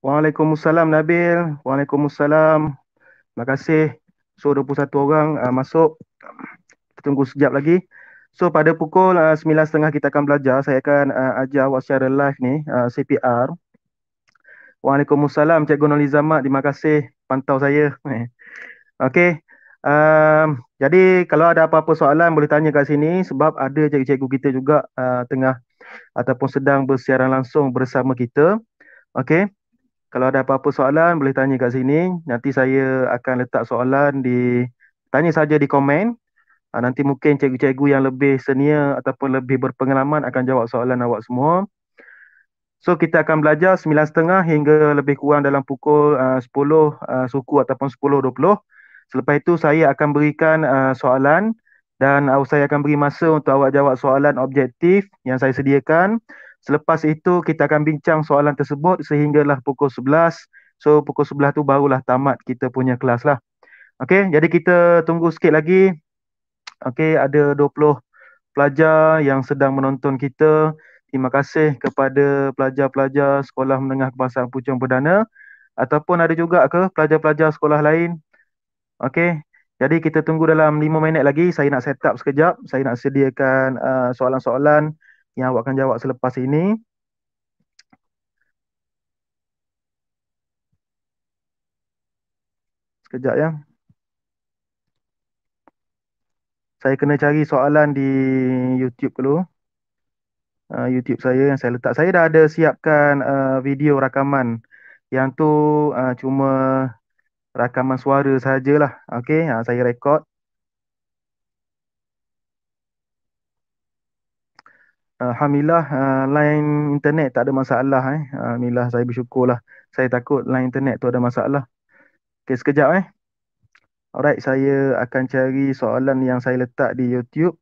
Waalaikumsalam Nabil. Waalaikumsalam. Terima kasih. So 21 orang masuk. Kita tunggu sekejap lagi. So pada pukul 9.30 kita akan belajar. Saya akan ajar awak secara live ni CPR. Waalaikumsalam Cikgu Nolizamat. Terima kasih pantau saya. Okey. Jadi kalau ada apa-apa soalan boleh tanya kat sini sebab ada cikgu-cikgu kita juga tengah ataupun sedang bersiaran langsung bersama kita. Okey. Kalau ada apa-apa soalan boleh tanya kat sini. Nanti saya akan letak soalan tanya saja di komen. Nanti mungkin cikgu-cikgu yang lebih senior ataupun lebih berpengalaman akan jawab soalan awak semua. So kita akan belajar 9.30 hingga lebih kurang dalam pukul 10 suku ataupun 10.20. Selepas itu saya akan berikan soalan dan saya akan beri masa untuk awak jawab soalan objektif yang saya sediakan. Selepas itu kita akan bincang soalan tersebut sehinggalah pukul 11. So pukul 11 tu barulah tamat kita punya kelas lah. Okey, jadi kita tunggu sikit lagi. Okey, ada 20 pelajar yang sedang menonton kita. Terima kasih kepada pelajar-pelajar Sekolah Menengah Kebangsaan Puchong Perdana ataupun ada juga ke pelajar-pelajar sekolah lain. Okey. Jadi kita tunggu dalam 5 minit lagi. Saya nak set up sekejap. Saya nak sediakan soalan-soalan yang awak akan jawab selepas ini. Sekejap ya. Saya kena cari soalan di YouTube dulu. YouTube saya yang saya letak. Saya dah ada siapkan video rakaman. Yang tu cuma rakaman suara sahajalah. Okey, saya rekod. Alhamdulillah line internet tak ada masalah Alhamdulillah saya bersyukurlah. Saya takut line internet tu ada masalah. Okey, sekejap Alright, saya akan cari soalan yang saya letak di YouTube.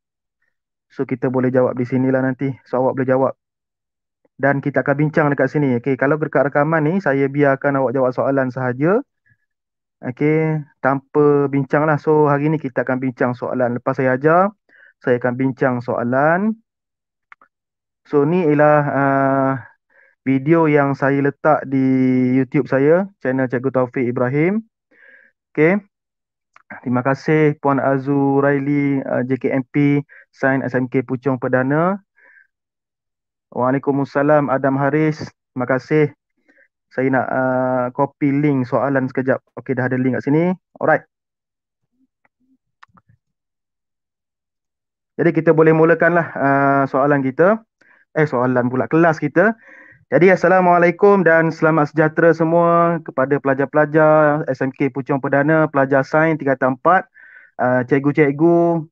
So kita boleh jawab di sinilah nanti. So awak boleh jawab. Dan kita akan bincang dekat sini. Okey, kalau dekat rakaman ni saya biarkan awak jawab soalan sahaja. Okey, tanpa bincang lah. So hari ni kita akan bincang soalan. Lepas saya ajar, saya akan bincang soalan. So ni ialah video yang saya letak di YouTube saya, channel Cikgu Taufik Ibrahim. Okey. Terima kasih Puan Azuraili JKMP Sains SMK Puchong Perdana. Waalaikumsalam Adam Haris. Terima kasih. Saya nak copy link soalan sekejap. Okey, dah ada link kat sini. Alright. Jadi kita boleh mulakanlah soalan kita. Soalan pula kelas kita. Jadi Assalamualaikum dan selamat sejahtera semua kepada pelajar-pelajar SMK Puchong Perdana, pelajar sains tingkatan 4, cikgu-cikgu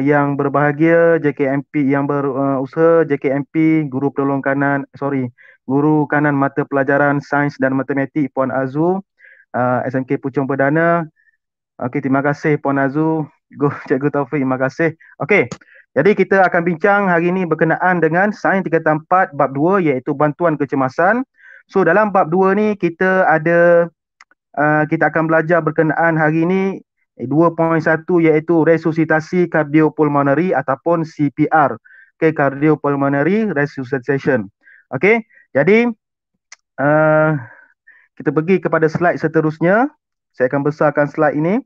yang berbahagia, JKMP yang berusaha, JKMP, guru kanan mata pelajaran sains dan matematik Puan Azu, SMK Puchong Perdana. Okey, terima kasih Puan Azu, Cikgu Taufik, terima kasih. Okey. Jadi kita akan bincang hari ini berkenaan dengan sains tingkatan 4 bab 2 iaitu bantuan kecemasan. So dalam bab 2 ni kita akan belajar berkenaan hari ini 2.1 iaitu resusitasi kardiopulmonari ataupun CPR. Okay, cardiopulmonary resuscitation. Okay, jadi kita pergi kepada slide seterusnya. Saya akan besarkan slide ini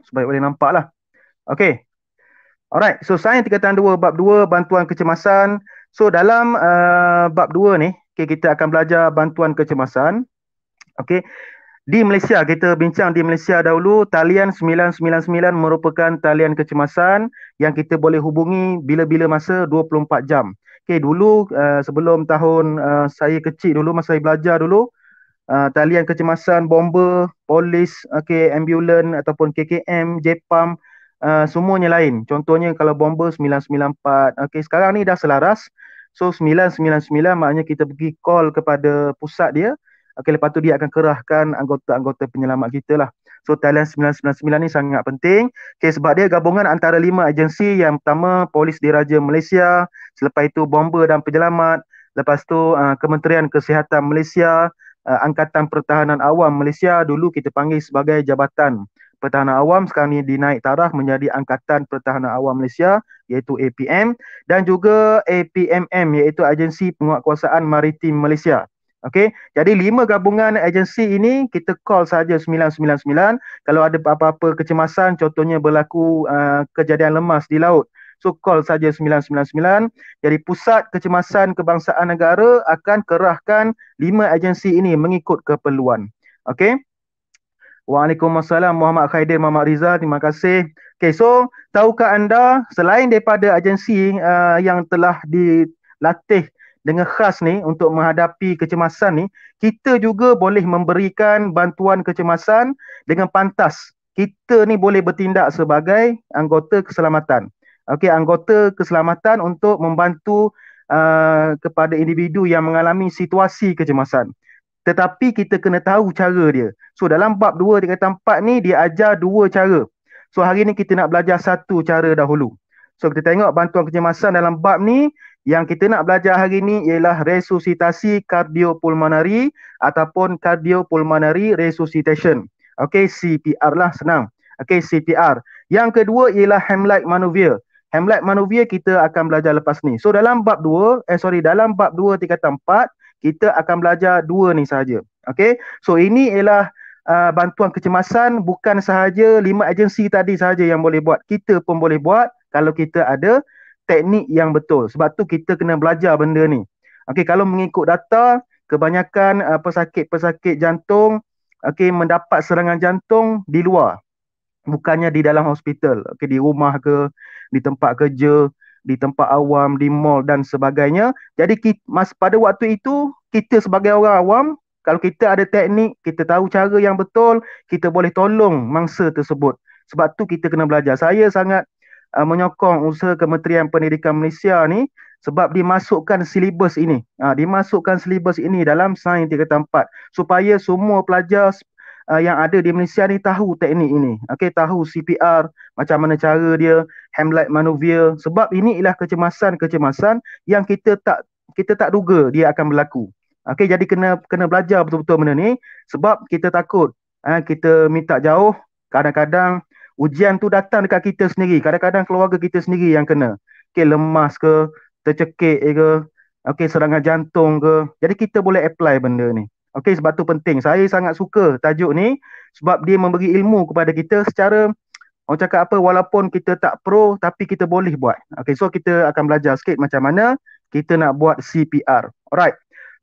supaya boleh nampak lah. Okay. Alright, so sains tingkatan 2 bab 2 bantuan kecemasan. So dalam bab 2 ni, okay, kita akan belajar bantuan kecemasan. Okay. Di Malaysia, kita bincang di Malaysia dahulu, talian 999 merupakan talian kecemasan yang kita boleh hubungi bila-bila masa 24 jam. Okay, dulu sebelum tahun saya kecil dulu, masa saya belajar dulu, talian kecemasan, bomba, polis, okay, ambulan ataupun KKM, JPAM, semuanya lain. Contohnya kalau bomba 994. Okey, sekarang ni dah selaras. So 999 maknanya kita pergi call kepada pusat dia. Okey, lepas tu dia akan kerahkan anggota-anggota penyelamat kita lah. So talian 999 ni sangat penting. Okey, sebab dia gabungan antara 5 agensi. Yang pertama Polis Diraja Malaysia, selepas itu Bomba dan Penyelamat, lepas tu Kementerian Kesihatan Malaysia, Angkatan Pertahanan Awam Malaysia, dulu kita panggil sebagai Jabatan Pertahanan Awam, sekarang ni dinaik taraf menjadi Angkatan Pertahanan Awam Malaysia iaitu APM, dan juga APMM iaitu Agensi Penguatkuasaan Maritim Malaysia. Okey, jadi 5 gabungan agensi ini kita call saja 999 kalau ada apa-apa kecemasan, contohnya berlaku kejadian lemas di laut. So call saja 999. Jadi pusat kecemasan kebangsaan negara akan kerahkan 5 agensi ini mengikut keperluan. Okey. Waalaikumsalam Muhammad Khaidir Muhammad Rizal, terima kasih. Okay, so tahukah anda selain daripada agensi yang telah dilatih dengan khas ni untuk menghadapi kecemasan ni, kita juga boleh memberikan bantuan kecemasan dengan pantas. Kita ni boleh bertindak sebagai anggota keselamatan. Okey, anggota keselamatan untuk membantu kepada individu yang mengalami situasi kecemasan. Tetapi kita kena tahu cara dia. So dalam bab 2 tingkatan 4 ni dia ajar 2 cara. So hari ni kita nak belajar satu cara dahulu. So kita tengok bantuan kecemasan dalam bab ni, yang kita nak belajar hari ni ialah resusitasi kardiopulmonari ataupun cardiopulmonary resuscitation. Okay, CPR lah, senang. Okay, CPR. Yang kedua ialah Heimlich maneuver. Heimlich maneuver kita akan belajar lepas ni. So dalam bab 2, dalam bab 2 tingkatan 4, kita akan belajar 2 ni sahaja. Okay, so ini ialah bantuan kecemasan, bukan sahaja 5 agensi tadi sahaja yang boleh buat. Kita pun boleh buat kalau kita ada teknik yang betul. Sebab tu kita kena belajar benda ni. Okay, kalau mengikut data, kebanyakan pesakit-pesakit jantung mendapat serangan jantung di luar, bukannya di dalam hospital. Okay, di rumah ke, di tempat kerja, di tempat awam, di mall dan sebagainya. Jadi pada waktu itu, kita sebagai orang awam, kalau kita ada teknik, kita tahu cara yang betul, kita boleh tolong mangsa tersebut. Sebab tu kita kena belajar. Saya sangat menyokong usaha Kementerian Pendidikan Malaysia ni, sebab dimasukkan silibus ini. Dimasukkan silibus ini dalam sains tingkatan 4 supaya semua pelajar yang ada di Malaysia ni tahu teknik ini. Okey, tahu CPR, macam mana cara dia, Heimlich maneuver, sebab ini ialah kecemasan-kecemasan yang kita tak duga dia akan berlaku. Okey, jadi kena belajar betul-betul benda ni, sebab kita takut kita minta jauh, kadang-kadang ujian tu datang dekat kita sendiri, kadang-kadang keluarga kita sendiri yang kena. Okey, lemas ke, tercekik ke, okey, serangan jantung ke. Jadi kita boleh apply benda ni. Okey, sebab tu penting. Saya sangat suka tajuk ni sebab dia memberi ilmu kepada kita secara, orang cakap apa, walaupun kita tak pro tapi kita boleh buat. Okey, so kita akan belajar sikit macam mana kita nak buat CPR. Alright.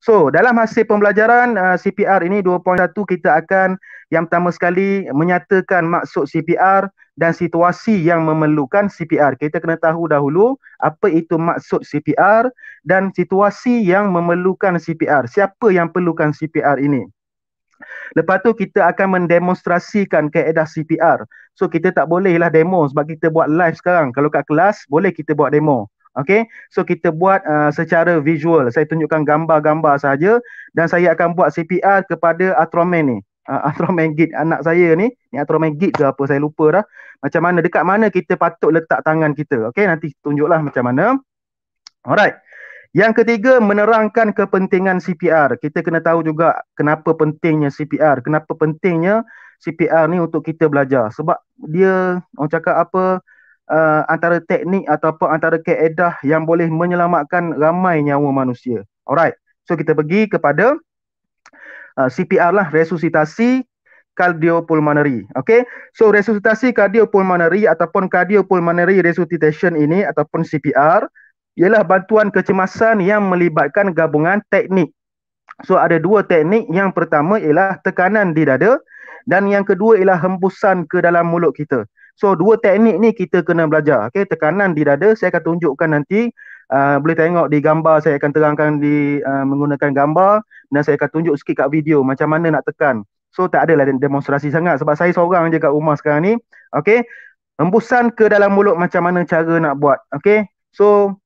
So, dalam hasil pembelajaran CPR ini 2.1, kita akan yang pertama sekali menyatakan maksud CPR dan situasi yang memerlukan CPR. Kita kena tahu dahulu apa itu maksud CPR dan situasi yang memerlukan CPR. Siapa yang perlukan CPR ini? Lepas tu kita akan mendemonstrasikan kaedah CPR. So kita tak bolehlah demo sebab kita buat live sekarang. Kalau kat kelas boleh kita buat demo. Okay, so kita buat secara visual. Saya tunjukkan gambar-gambar saja dan saya akan buat CPR kepada Atroman ni. Atroman Git anak saya ni Atroman Git ke apa saya lupa dah. Macam mana, dekat mana kita patut letak tangan kita. Okay, nanti tunjuklah macam mana. Alright. Yang ketiga, menerangkan kepentingan CPR. Kita kena tahu juga kenapa pentingnya CPR. Kenapa pentingnya CPR ni untuk kita belajar. Sebab dia, orang cakap apa, antara teknik ataupun antara kaedah yang boleh menyelamatkan ramai nyawa manusia. Alright. So kita pergi kepada CPR lah, resusitasi cardiopulmonary. Okay. So resusitasi cardiopulmonary ataupun cardiopulmonary resuscitation ini ataupun CPR ialah bantuan kecemasan yang melibatkan gabungan teknik. So ada 2 teknik. Yang pertama ialah tekanan di dada dan yang kedua ialah hembusan ke dalam mulut kita. So 2 teknik ni kita kena belajar. Okay, tekanan di dada saya akan tunjukkan nanti. Boleh tengok di gambar, saya akan terangkan di menggunakan gambar dan saya akan tunjuk sikit kat video macam mana nak tekan. So tak adalah demonstrasi sangat sebab saya seorang je kat rumah sekarang ni. Okay, hembusan ke dalam mulut macam mana cara nak buat. Okay, so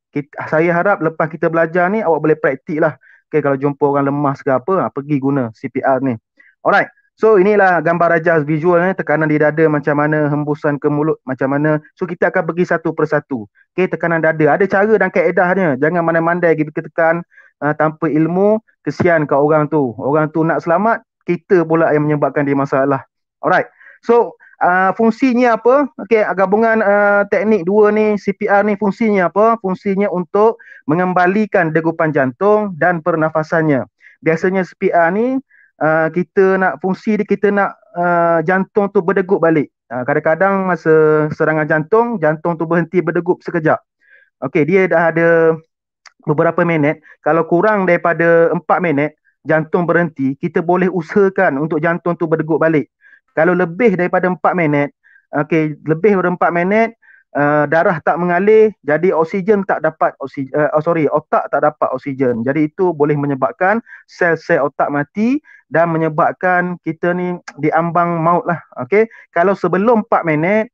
saya harap lepas kita belajar ni awak boleh praktik lah. Okay, kalau jumpa orang lemas ke apa, pergi guna CPR ni. Alright. So inilah gambar rajah visual ni, tekanan di dada macam mana, hembusan ke mulut macam mana. So kita akan pergi satu persatu. Okay, tekanan dada. Ada cara dan kaedahnya. Jangan mandai-mandai kita tekan tanpa ilmu, kesian kat orang tu. Orang tu nak selamat, kita pula yang menyebabkan dia masalah. Alright. So fungsinya apa? Okey, gabungan teknik 2 ni, CPR ni fungsinya apa? Fungsinya untuk mengembalikan degupan jantung dan pernafasannya. biasanya CPR ni kita nak fungsi dia, kita nak jantung tu berdegup balik. Kadang-kadang masa serangan jantung tu berhenti berdegup sekejap. Okey, dia dah ada beberapa minit. Kalau kurang daripada 4 minit jantung berhenti, kita boleh usahakan untuk jantung tu berdegup balik. Kalau lebih daripada 4 minit, okey, lebih daripada 4 minit, darah tak mengalir, jadi oksigen tak dapat otak tak dapat oksigen. Jadi itu boleh menyebabkan sel-sel otak mati dan menyebabkan kita ni diambang maut lah. Okey, kalau sebelum 4 minit,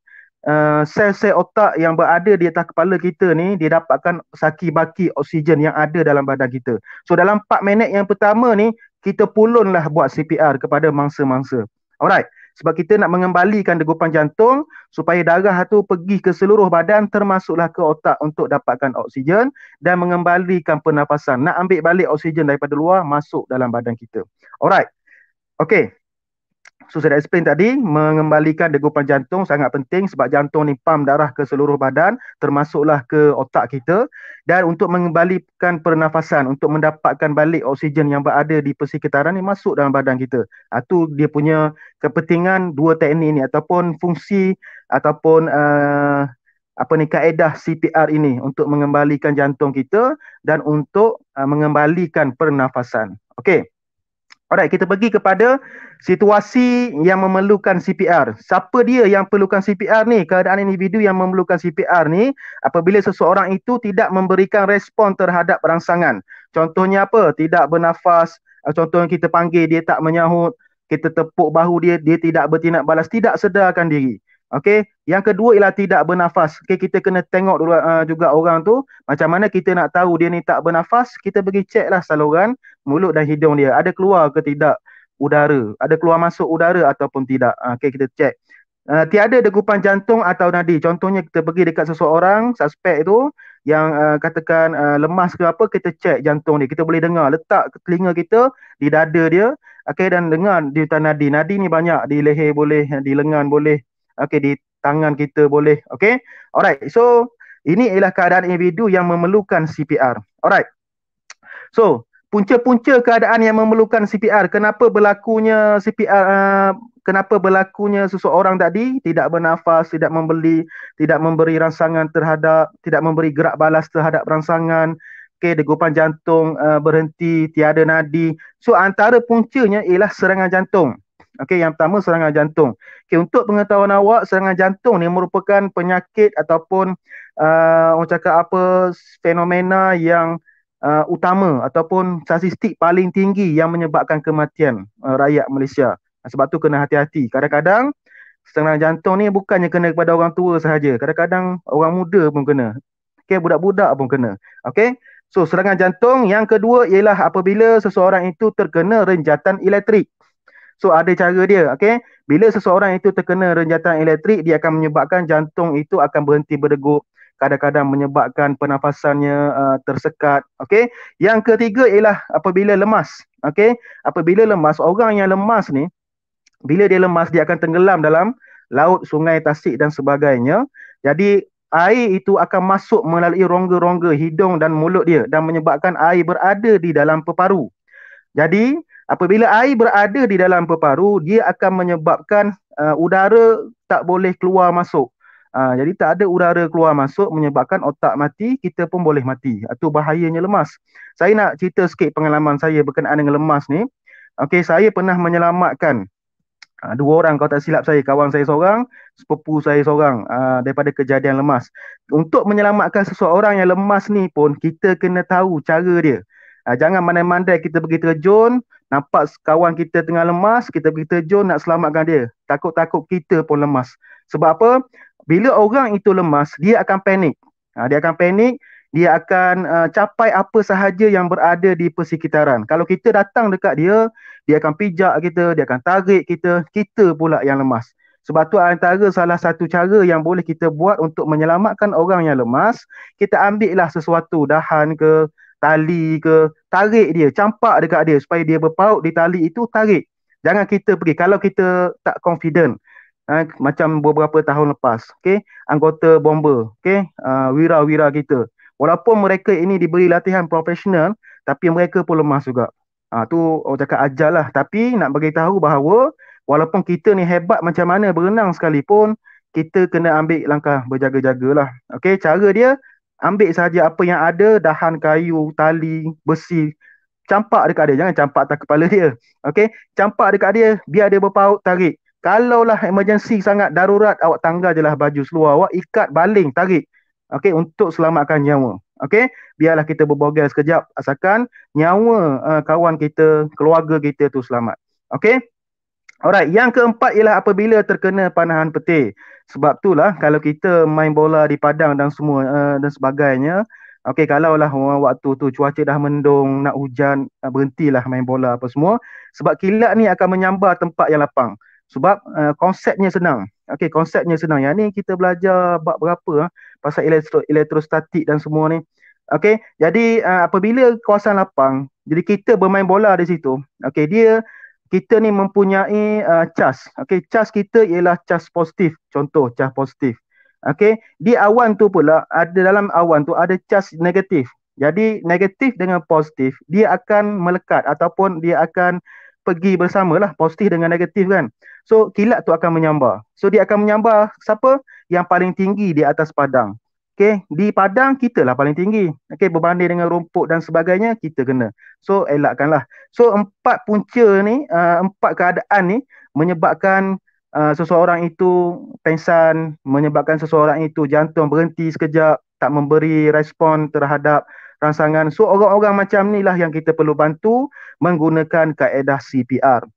sel-sel otak yang berada di atas kepala kita ni dia dapatkan saki-baki oksigen yang ada dalam badan kita. So dalam 4 minit yang pertama ni kita pulunlah buat CPR kepada mangsa-mangsa. Alright. Sebab kita nak mengembalikan degupan jantung supaya darah tu pergi ke seluruh badan termasuklah ke otak untuk dapatkan oksigen dan mengembalikan pernafasan. Nak ambil balik oksigen daripada luar masuk dalam badan kita. Alright. Okay. So saya dah explain tadi, mengembalikan degupan jantung sangat penting sebab jantung ni pam darah ke seluruh badan termasuklah ke otak kita, dan untuk mengembalikan pernafasan, untuk mendapatkan balik oksigen yang berada di persekitaran ni masuk dalam badan kita. Itu dia punya kepentingan dua teknik ni ataupun fungsi ataupun kaedah CPR ini untuk mengembalikan jantung kita dan untuk mengembalikan pernafasan. Okey. Alright, kita pergi kepada situasi yang memerlukan CPR. Siapa dia yang perlukan CPR ni? Keadaan individu yang memerlukan CPR ni apabila seseorang itu tidak memberikan respon terhadap rangsangan. Contohnya apa? Tidak bernafas. Contohnya kita panggil, dia tak menyahut. Kita tepuk bahu dia, dia tidak bertindak balas, tidak sedarkan diri. Okey, yang kedua ialah tidak bernafas. Okey, kita kena tengok dulu juga orang tu macam mana kita nak tahu dia ni tak bernafas. Kita pergi check lah saluran mulut dan hidung dia, ada keluar ke tidak udara, ada keluar masuk udara ataupun tidak. Okey, kita check. Tiada degupan jantung atau nadi. Contohnya kita pergi dekat seseorang suspek tu yang katakan lemas ke apa, kita check jantung dia. Kita boleh dengar, letak telinga kita di dada dia. Okey, dan dengar degupan nadi. Nadi ni banyak, di leher boleh, di lengan boleh. Okey, di tangan kita boleh. Okey. Alright. So, ini ialah keadaan individu yang memerlukan CPR. Alright. So, punca-punca keadaan yang memerlukan CPR. Kenapa berlakunya CPR? Kenapa berlakunya seseorang tadi tidak bernafas, tidak memberi rangsangan terhadap, tidak memberi gerak balas terhadap rangsangan. Okey, degupan jantung berhenti, tiada nadi. So, antara puncanya ialah serangan jantung. Okey, yang pertama serangan jantung. Okey, untuk pengetahuan awak, serangan jantung ni merupakan penyakit ataupun orang cakap apa, fenomena yang utama ataupun statistik paling tinggi yang menyebabkan kematian rakyat Malaysia. Sebab tu kena hati-hati. Kadang-kadang serangan jantung ni bukannya kena kepada orang tua sahaja. Kadang-kadang orang muda pun kena. Okey, budak-budak pun kena. Okey. So, serangan jantung yang kedua ialah apabila seseorang itu terkena renjatan elektrik. So, ada cara dia. Okay? Bila seseorang itu terkena renjatan elektrik, dia akan menyebabkan jantung itu akan berhenti berdegup. Kadang-kadang menyebabkan pernafasannya tersekat. Okay? Yang ketiga ialah apabila lemas. Okay? Apabila lemas, orang yang lemas ni, bila dia lemas, dia akan tenggelam dalam laut, sungai, tasik dan sebagainya. Jadi, air itu akan masuk melalui rongga-rongga hidung dan mulut dia dan menyebabkan air berada di dalam peparu. Jadi, apabila air berada di dalam peparu, dia akan menyebabkan udara tak boleh keluar masuk. Jadi tak ada udara keluar masuk, menyebabkan otak mati, kita pun boleh mati. Itu bahayanya lemas. Saya nak cerita sikit pengalaman saya berkenaan dengan lemas ni. Okey, saya pernah menyelamatkan dua orang, kalau tak silap saya, kawan saya seorang, sepupu saya seorang daripada kejadian lemas. Untuk menyelamatkan seseorang yang lemas ni pun, kita kena tahu cara dia. Jangan mandai-mandai kita pergi terjun, nampak kawan kita tengah lemas, kita pergi terjun nak selamatkan dia. Takut-takut kita pun lemas. Sebab apa? Bila orang itu lemas, dia akan panik. Dia akan panik, dia akan capai apa sahaja yang berada di persekitaran. Kalau kita datang dekat dia, dia akan pijak kita, dia akan tarik kita, kita pula yang lemas. Sebab tu antara salah satu cara yang boleh kita buat untuk menyelamatkan orang yang lemas, kita ambil lah sesuatu, dahan ke, tali ke, tarik dia, campak dekat dia supaya dia berpaut di tali itu, tarik. Jangan kita pergi. Kalau kita tak confident, macam beberapa tahun lepas, okay, anggota bomber, okay, wira-wira kita, walaupun mereka ini diberi latihan profesional, tapi mereka pun lemas juga. Tu orang cakap ajar lah. Tapi nak bagi tahu bahawa walaupun kita ni hebat macam mana berenang sekalipun, kita kena ambil langkah berjaga-jaga lah. Okey, cara dia ambil saja apa yang ada, dahan kayu, tali, besi, campak dekat dia. Jangan campak atas kepala dia. Okey, campak dekat dia, biar dia berpaut, tarik. Kalaulah emergency sangat darurat, awak tanggal je lah baju seluar awak, ikat, baling, tarik. Okey, untuk selamatkan nyawa. Okey, biarlah kita berbogel sekejap asalkan nyawa kawan kita, keluarga kita tu selamat. Okey. Alright, yang keempat ialah apabila terkena panahan petir. Sebab itulah kalau kita main bola di padang dan semua dan sebagainya, okey, kalaulah waktu tu cuaca dah mendung, nak hujan, berhentilah main bola apa semua. Sebab kilat ni akan menyambar tempat yang lapang. Sebab konsepnya senang. Okey, konsepnya senang. Yang ni kita belajar bab berapa pasal elektrostatik dan semua ni. Okey, jadi apabila kawasan lapang, jadi kita bermain bola di situ. Okey, kita ni mempunyai cas. Okey, cas kita ialah cas positif. Contoh, cas positif. Okey, di awan tu pula, ada dalam awan tu ada cas negatif. Jadi, negatif dengan positif, dia akan melekat ataupun dia akan pergi bersamalah, positif dengan negatif kan. So, kilat tu akan menyambar. So, dia akan menyambar siapa? Yang paling tinggi di atas padang. Okey, di padang kita lah paling tinggi. Okey, berbanding dengan rumput dan sebagainya, kita kena. So, elakkanlah. So, empat punca ni, empat keadaan ni menyebabkan seseorang itu pengsan, menyebabkan seseorang itu jantung berhenti sekejap, tak memberi respon terhadap rangsangan. So, orang-orang macam ni lah yang kita perlu bantu menggunakan kaedah CPR.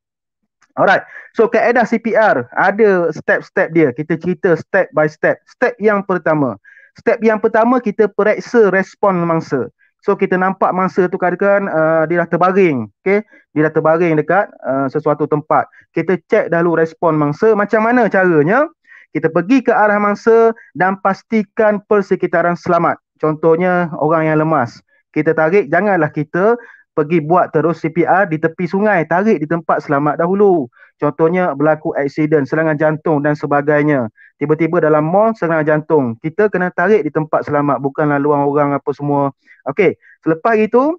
Alright, so kaedah CPR ada step-step dia. Kita cerita step by step. Step yang pertama kita periksa respon mangsa. So kita nampak mangsa tu katakan dia dah terbaring, okay? Dia dah terbaring dekat sesuatu tempat. Kita cek dahulu respon mangsa. Macam mana caranya? Kita pergi ke arah mangsa dan pastikan persekitaran selamat. Contohnya orang yang lemas. Kita tarik, janganlah kita pergi buat terus CPR di tepi sungai, tarik di tempat selamat dahulu. Contohnya berlaku aksiden, serangan jantung dan sebagainya. Tiba-tiba dalam mall serangan jantung. Kita kena tarik di tempat selamat, bukanlah luang orang apa semua. Okey, selepas itu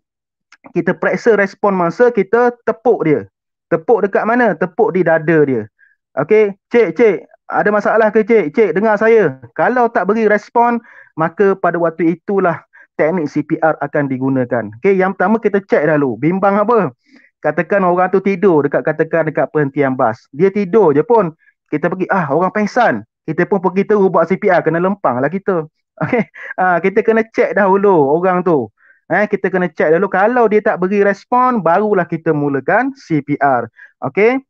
kita periksa respon mangsa, kita tepuk dia. Tepuk dekat mana? Tepuk di dada dia. Okey, cik, ada masalah ke cik? Cik, dengar saya. Kalau tak beri respon, maka pada waktu itulah teknik CPR akan digunakan. Okey, yang pertama kita cek dahulu. Bimbang apa? Katakan orang tu tidur dekat perhentian bas. Dia tidur je pun. Kita pergi, orang pengsan. Kita pun pergi terus buat CPR, kena lempang lah kita. Okey, kita kena cek dahulu orang tu. Kita kena cek dahulu. Kalau dia tak beri respon, barulah kita mulakan CPR. Okey.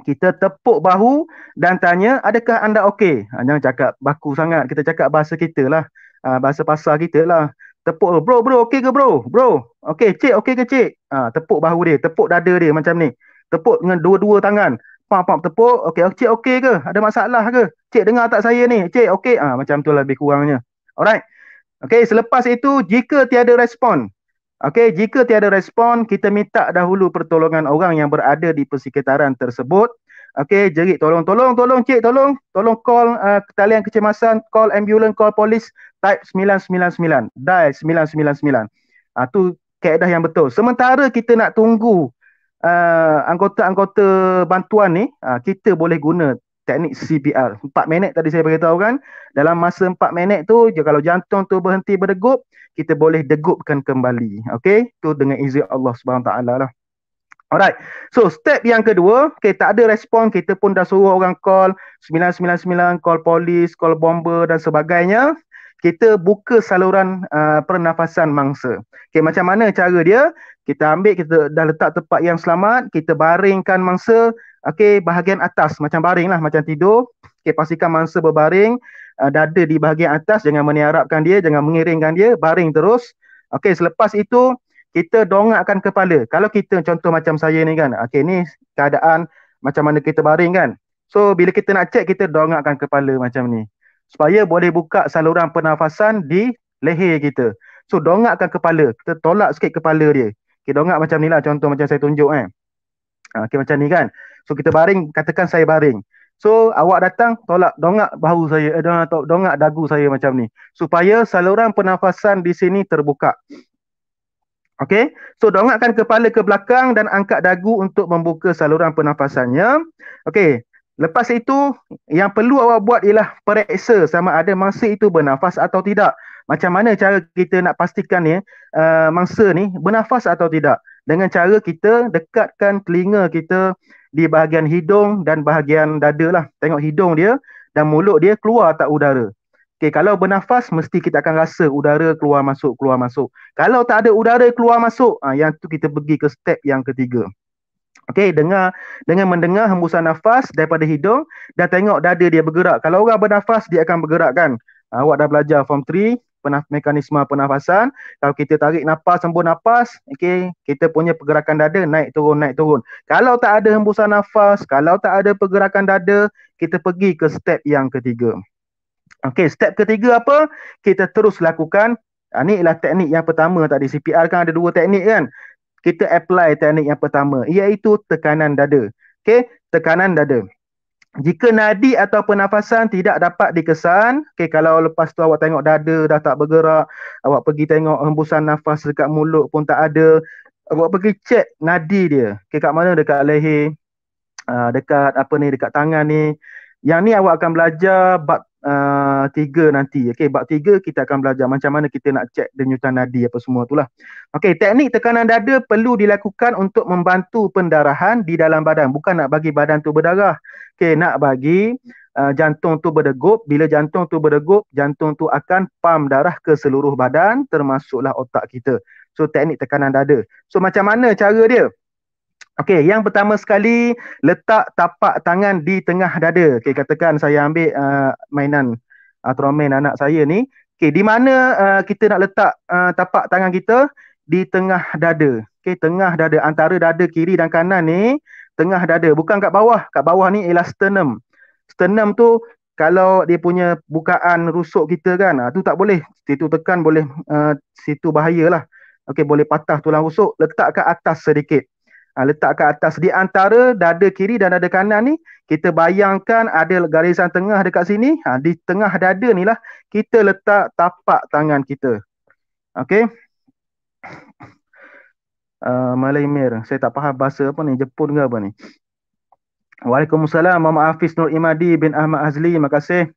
Kita tepuk bahu dan tanya, adakah anda okey? Jangan cakap baku sangat. Kita cakap bahasa kita lah. Bahasa pasar kita lah. Tepuk, bro, okey ke bro? Bro, okey, cik, okey ke cik? Tepuk bahu dia, tepuk dada dia macam ni. Tepuk dengan dua-dua tangan. Pam, tepuk. Okey, cik okey ke? Ada masalah ke? Cik dengar tak saya ni? Cik okey? Macam tu lah lebih kurangnya. Alright. Okey, selepas itu, jika tiada respon, jika tiada respon, kita minta dahulu pertolongan orang yang berada di persekitaran tersebut. Okey, jerit tolong cik, tolong call talian kecemasan, call ambulans, call polis, type 999, dial 999. Tu kaedah yang betul. Sementara kita nak tunggu anggota-anggota bantuan ni, kita boleh guna teknik CPR. 4 minit tadi saya beritahu kan. Dalam masa 4 minit tu, kalau jantung tu berhenti berdegup, kita boleh degupkan kembali. Okey, tu dengan izin Allah Subhanahu taala lah. Alright. So, step yang kedua, tak ada respon, kita pun dah suruh orang call 999, call polis, call bomber dan sebagainya. Kita buka saluran pernafasan mangsa. Macam mana cara dia? Kita ambil, kita dah letak tempat yang selamat, kita baringkan mangsa, bahagian atas, macam baring lah, macam tidur. Pastikan mangsa berbaring, dada di bahagian atas, jangan meniarapkan dia, jangan mengiringkan dia, baring terus. Selepas itu, kita dongakkan kepala. Kalau kita contoh macam saya ni kan, ni keadaan macam mana kita baring kan. So, bila kita nak cek, kita dongakkan kepala macam ni. Supaya boleh buka saluran pernafasan di leher kita. So, dongakkan kepala. Kita tolak sikit kepala dia. Dongak macam ni lah, contoh macam saya tunjuk kan. Macam ni kan. So, kita baring, katakan saya baring. So, awak datang, dongak bahu saya, dongak dagu saya macam ni. Supaya saluran pernafasan di sini terbuka. Okey, so dongakkan kepala ke belakang dan angkat dagu untuk membuka saluran pernafasannya. Okey, lepas itu yang perlu awak buat ialah periksa sama ada mangsa itu bernafas atau tidak. Macam mana cara kita nak pastikan ni mangsa ni bernafas atau tidak? Dengan cara kita dekatkan telinga kita di bahagian hidung dan bahagian dada lah. Tengok hidung dia dan mulut dia keluar tak udara. Okey, kalau bernafas mesti kita akan rasa udara keluar masuk keluar masuk. Kalau tak ada udara keluar masuk, yang tu kita pergi ke step yang ketiga. Okey, dengan mendengar hembusan nafas daripada hidung dan tengok dada dia bergerak. Kalau orang bernafas dia akan bergerak kan. Awak dah belajar form 3 mekanisme pernafasan. Kalau kita tarik nafas, hembus nafas, okey, kita punya pergerakan dada naik turun naik turun. Kalau tak ada hembusan nafas, kalau tak ada pergerakan dada, kita pergi ke step yang ketiga. Okey, step ketiga apa? Kita terus lakukan. Ini ialah teknik yang pertama tadi. CPR kan ada dua teknik kan. Kita apply teknik yang pertama, iaitu tekanan dada. Okey, tekanan dada. Jika nadi atau pernafasan tidak dapat dikesan, kalau lepas tu awak tengok dada dah tak bergerak, awak pergi tengok hembusan nafas dekat mulut pun tak ada, awak pergi check nadi dia. Kat mana? Dekat leher, dekat apa ni, dekat tangan ni. Yang ni awak akan belajar bab 3 nanti. Okey, bab 3 kita akan belajar macam mana kita nak check denyutan nadi apa semua itulah. Okey, teknik tekanan dada perlu dilakukan untuk membantu pendarahan di dalam badan, bukan nak bagi badan tu berdarah. Okey, nak bagi jantung tu berdegup. Bila jantung tu berdegup, jantung tu akan pam darah ke seluruh badan termasuklah otak kita. So teknik tekanan dada. So macam mana cara dia? Okey, yang pertama sekali, letak tapak tangan di tengah dada. Okey, katakan saya ambil mainan Ultraman anak saya ni. Okey, di mana kita nak letak tapak tangan kita? Di tengah dada. Okey, tengah dada, antara dada kiri dan kanan ni, tengah dada, bukan kat bawah. Kat bawah ni ialah sternum. Sternum tu kalau dia punya bukaan rusuk kita kan, tu tak boleh. Situ tekan boleh, situ bahayalah. Okey, boleh patah tulang rusuk. Letak kat atas sedikit. Letak kat atas di antara dada kiri dan dada kanan ni, kita bayangkan ada garisan tengah dekat sini. Di tengah dada ni lah kita letak tapak tangan kita. Okey. Malaymir, saya tak faham bahasa apa ni, Jepun ke apa ni. Waalaikumsalam, Muhammad Hafiz Nur Imadi bin Ahmad Azli, terima kasih.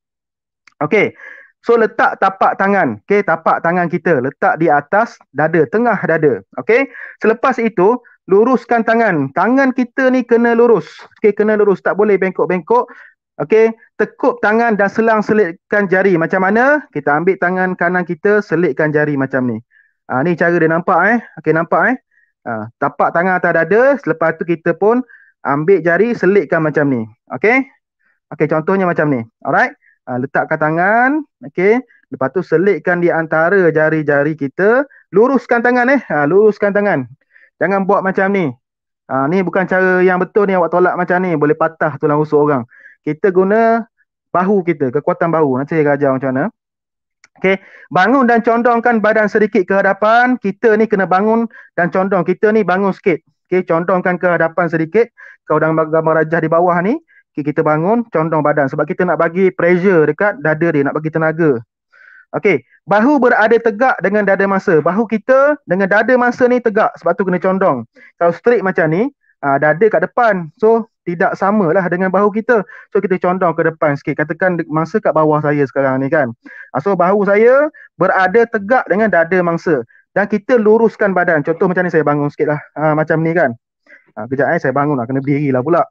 Okey. So letak tapak tangan, okey, tapak tangan kita letak di atas dada, tengah dada. Okey. Selepas itu luruskan tangan. Tangan kita ni kena lurus. Okey, kena lurus, tak boleh bengkok-bengkok. Okey, tekuk tangan dan selang-selitkan jari. Macam mana? Kita ambil tangan kanan kita, selitkan jari macam ni. Ni cara dia, nampak Okey, nampak tapak tangan atas dada, selepas tu kita pun ambil jari, selitkan macam ni. Okey? Okey, contohnya macam ni. Alright? Letakkan tangan, okey. Lepas tu selitkan di antara jari-jari kita, luruskan tangan luruskan tangan. Jangan buat macam ni. Ni bukan cara yang betul ni, awak tolak macam ni, boleh patah tulang rusuk orang. Kita guna bahu kita, kekuatan bahu. Nanti saya ajar macam mana. Okey, bangun dan condongkan badan sedikit ke hadapan. Kita ni kena bangun dan condong. Kita ni bangun sikit. Okey, condongkan ke hadapan sedikit. Kau dalam gambar rajah di bawah ni, kita bangun, condong badan. Sebab kita nak bagi pressure dekat dada dia, nak bagi tenaga. Okey, bahu berada tegak dengan dada mangsa. Bahu kita dengan dada mangsa ni tegak, sebab tu kena condong. Kalau straight macam ni, dada kat depan. So, tidak samalah dengan bahu kita. So, kita condong ke depan sikit. Katakan mangsa kat bawah saya sekarang ni kan. So, bahu saya berada tegak dengan dada mangsa. Dan kita luruskan badan. Contoh macam ni, saya bangun sikit lah. Macam ni kan. Kejap saya bangun lah. Kena berdiri lah pula.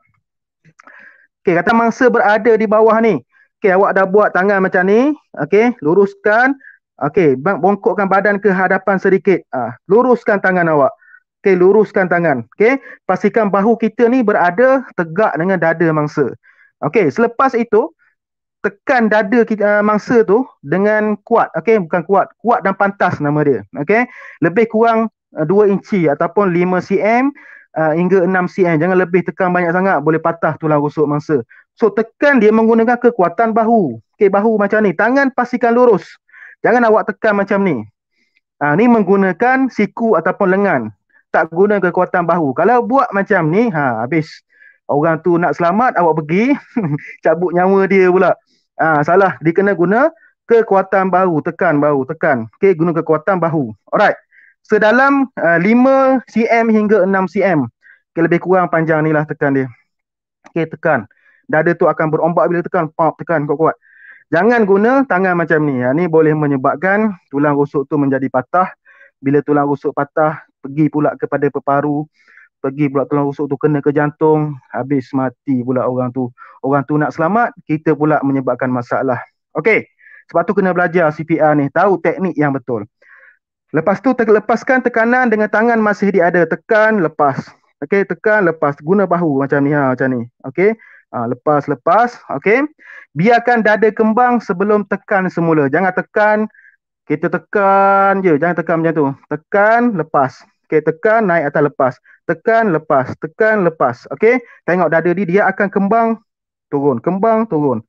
Okey, kata mangsa berada di bawah ni. Okey, awak dah buat tangan macam ni. Okey, luruskan. Okey, bongkokkan badan ke hadapan sedikit. Luruskan tangan awak. Okey, luruskan tangan. Okey, pastikan bahu kita ni berada tegak dengan dada mangsa. Okey, selepas itu, tekan dada kita, mangsa tu dengan kuat. Okey, bukan kuat. Kuat dan pantas nama dia. Okey, lebih kurang 2 inci ataupun 5 cm hingga 6 cm. Jangan lebih tekan banyak sangat, boleh patah tulang rusuk mangsa. So tekan dia menggunakan kekuatan bahu. Okey, bahu macam ni. Tangan pastikan lurus. Jangan awak tekan macam ni. Ni menggunakan siku ataupun lengan. Tak guna kekuatan bahu. Kalau buat macam ni, habis. Orang tu nak selamat, awak pergi cabut nyawa dia pula. Salah. Dia kena guna kekuatan bahu. Tekan bahu, tekan. Okey, guna kekuatan bahu. Alright. sedalam 5 cm hingga 6 cm. Okay, lebih kurang panjang ni lah tekan dia. Okay, tekan. Dada tu akan berombak bila tekan, pop, tekan kuat-kuat. Jangan guna tangan macam ni. Ni boleh menyebabkan tulang rusuk tu menjadi patah. Bila tulang rusuk patah, pergi pula kepada peparu, pergi pula tulang rusuk tu kena ke jantung, habis mati pula orang tu. Orang tu nak selamat, kita pula menyebabkan masalah. Okey, sebab tu kena belajar CPR ni, tahu teknik yang betul. Lepas tu lepaskan tekanan dengan tangan masih diada, tekan, lepas. Okey, tekan, lepas. Guna bahu macam ni, macam ni. Okey, lepas, okey. Biarkan dada kembang sebelum tekan semula. Jangan tekan, kita tekan je, jangan tekan macam tu. Tekan, lepas. Okey, tekan, naik atas, lepas. Tekan, lepas. Tekan, lepas. Okey, tengok dada dia akan kembang, turun. Kembang, turun.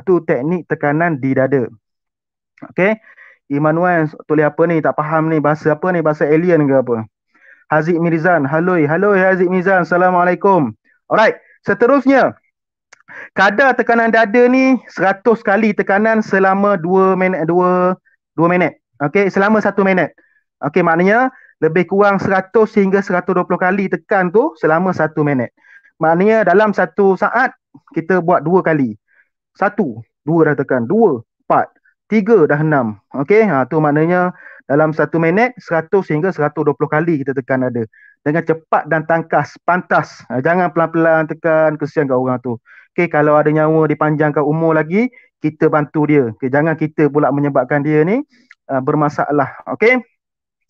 Tu teknik tekanan di dada. Okey, Immanuel tulis apa ni? Tak faham ni. Bahasa apa ni? Bahasa alien ke apa? Haziq Mirzan. Halo Haziq Mirzan. Assalamualaikum. Alright, seterusnya. Kadar tekanan dada ni 100 kali tekanan selama 2 minit. 2 minit. Okey, selama 1 minit. Okey, maknanya lebih kurang 100 hingga 120 kali tekan tu selama 1 minit. Maknanya dalam 1 saat kita buat 2 kali. 1, 2 dah tekan, 2, 4, 3 dah 6. Okey, tu maknanya dalam 1 minit 100 hingga 120 kali kita tekan dada. Dengan cepat dan tangkas, pantas. Jangan pelan-pelan tekan, kesian kat orang tu. Okey, kalau ada nyawa dipanjangkan umur lagi, kita bantu dia. Okey, jangan kita pula menyebabkan dia ni bermasalah. Okey.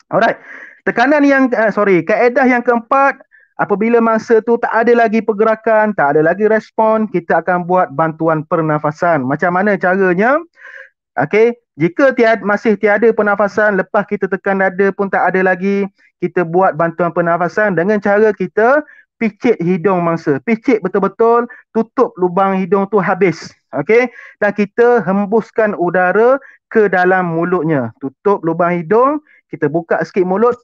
Alright. Tekanan yang kaedah yang keempat, apabila masa tu tak ada lagi pergerakan, tak ada lagi respon, kita akan buat bantuan pernafasan. Macam mana caranya? Okey, jika masih tiada pernafasan, lepas kita tekan dada pun tak ada lagi, kita buat bantuan pernafasan dengan cara kita picit hidung mangsa. Picit betul-betul, tutup lubang hidung tu habis. Okey, dan kita hembuskan udara ke dalam mulutnya. Tutup lubang hidung, kita buka sikit mulut,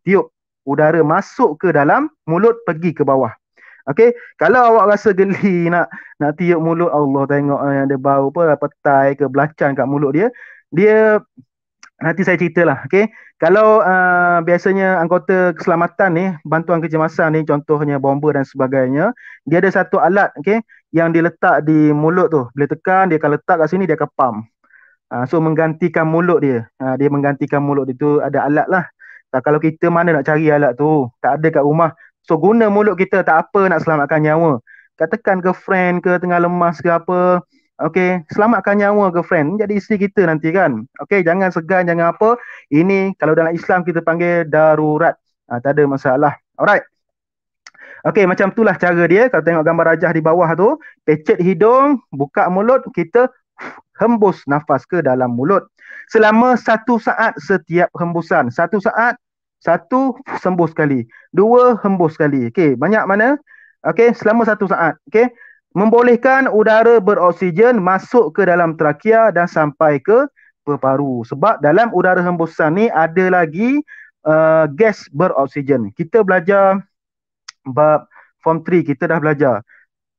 tiup udara masuk ke dalam mulut, pergi ke bawah. Okey, kalau awak rasa geli nak tiup mulut, Allah tengok yang ada bau apa, petai ke belacan kat mulut dia, nanti saya ceritalah. Okey, kalau biasanya anggota keselamatan ni, bantuan kecemasan ni, contohnya bomba dan sebagainya, dia ada satu alat, okey, yang diletak di mulut tu. Bila tekan, dia akan letak kat sini, dia akan pump. So menggantikan mulut dia. Dia menggantikan mulut dia tu, ada alat lah. Kalau kita mana nak cari alat tu, tak ada kat rumah. So guna mulut kita, tak apa nak selamatkan nyawa. Katakan girlfriend ke tengah lemas ke apa, okey, selamatkan nyawa girlfriend, jadi isteri kita nanti kan. Okey, jangan segan, jangan apa. Ini kalau dalam Islam kita panggil darurat. Tak ada masalah. Alright. Okey, macam itulah cara dia. Kalau tengok gambar rajah di bawah tu, pecet hidung, buka mulut, kita hembus nafas ke dalam mulut. Selama 1 saat setiap hembusan. 1 saat, 1 hembus sekali. 2 hembus sekali. Okey, banyak mana? Okey, selama 1 saat. Okey, membolehkan udara beroksigen masuk ke dalam trakea dan sampai ke peparu. Sebab dalam udara hembusan ni ada lagi gas beroksigen. Kita belajar bab form 3, kita dah belajar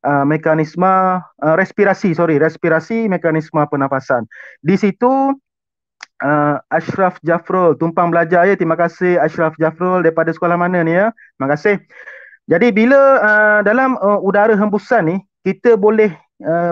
mekanisme respirasi mekanisme pernafasan. Di situ Ashraf Jafrul tumpang belajar ya. Terima kasih Ashraf Jafrul, daripada sekolah mana ni ya? Terima kasih. Jadi bila dalam udara hembusan ni, kita boleh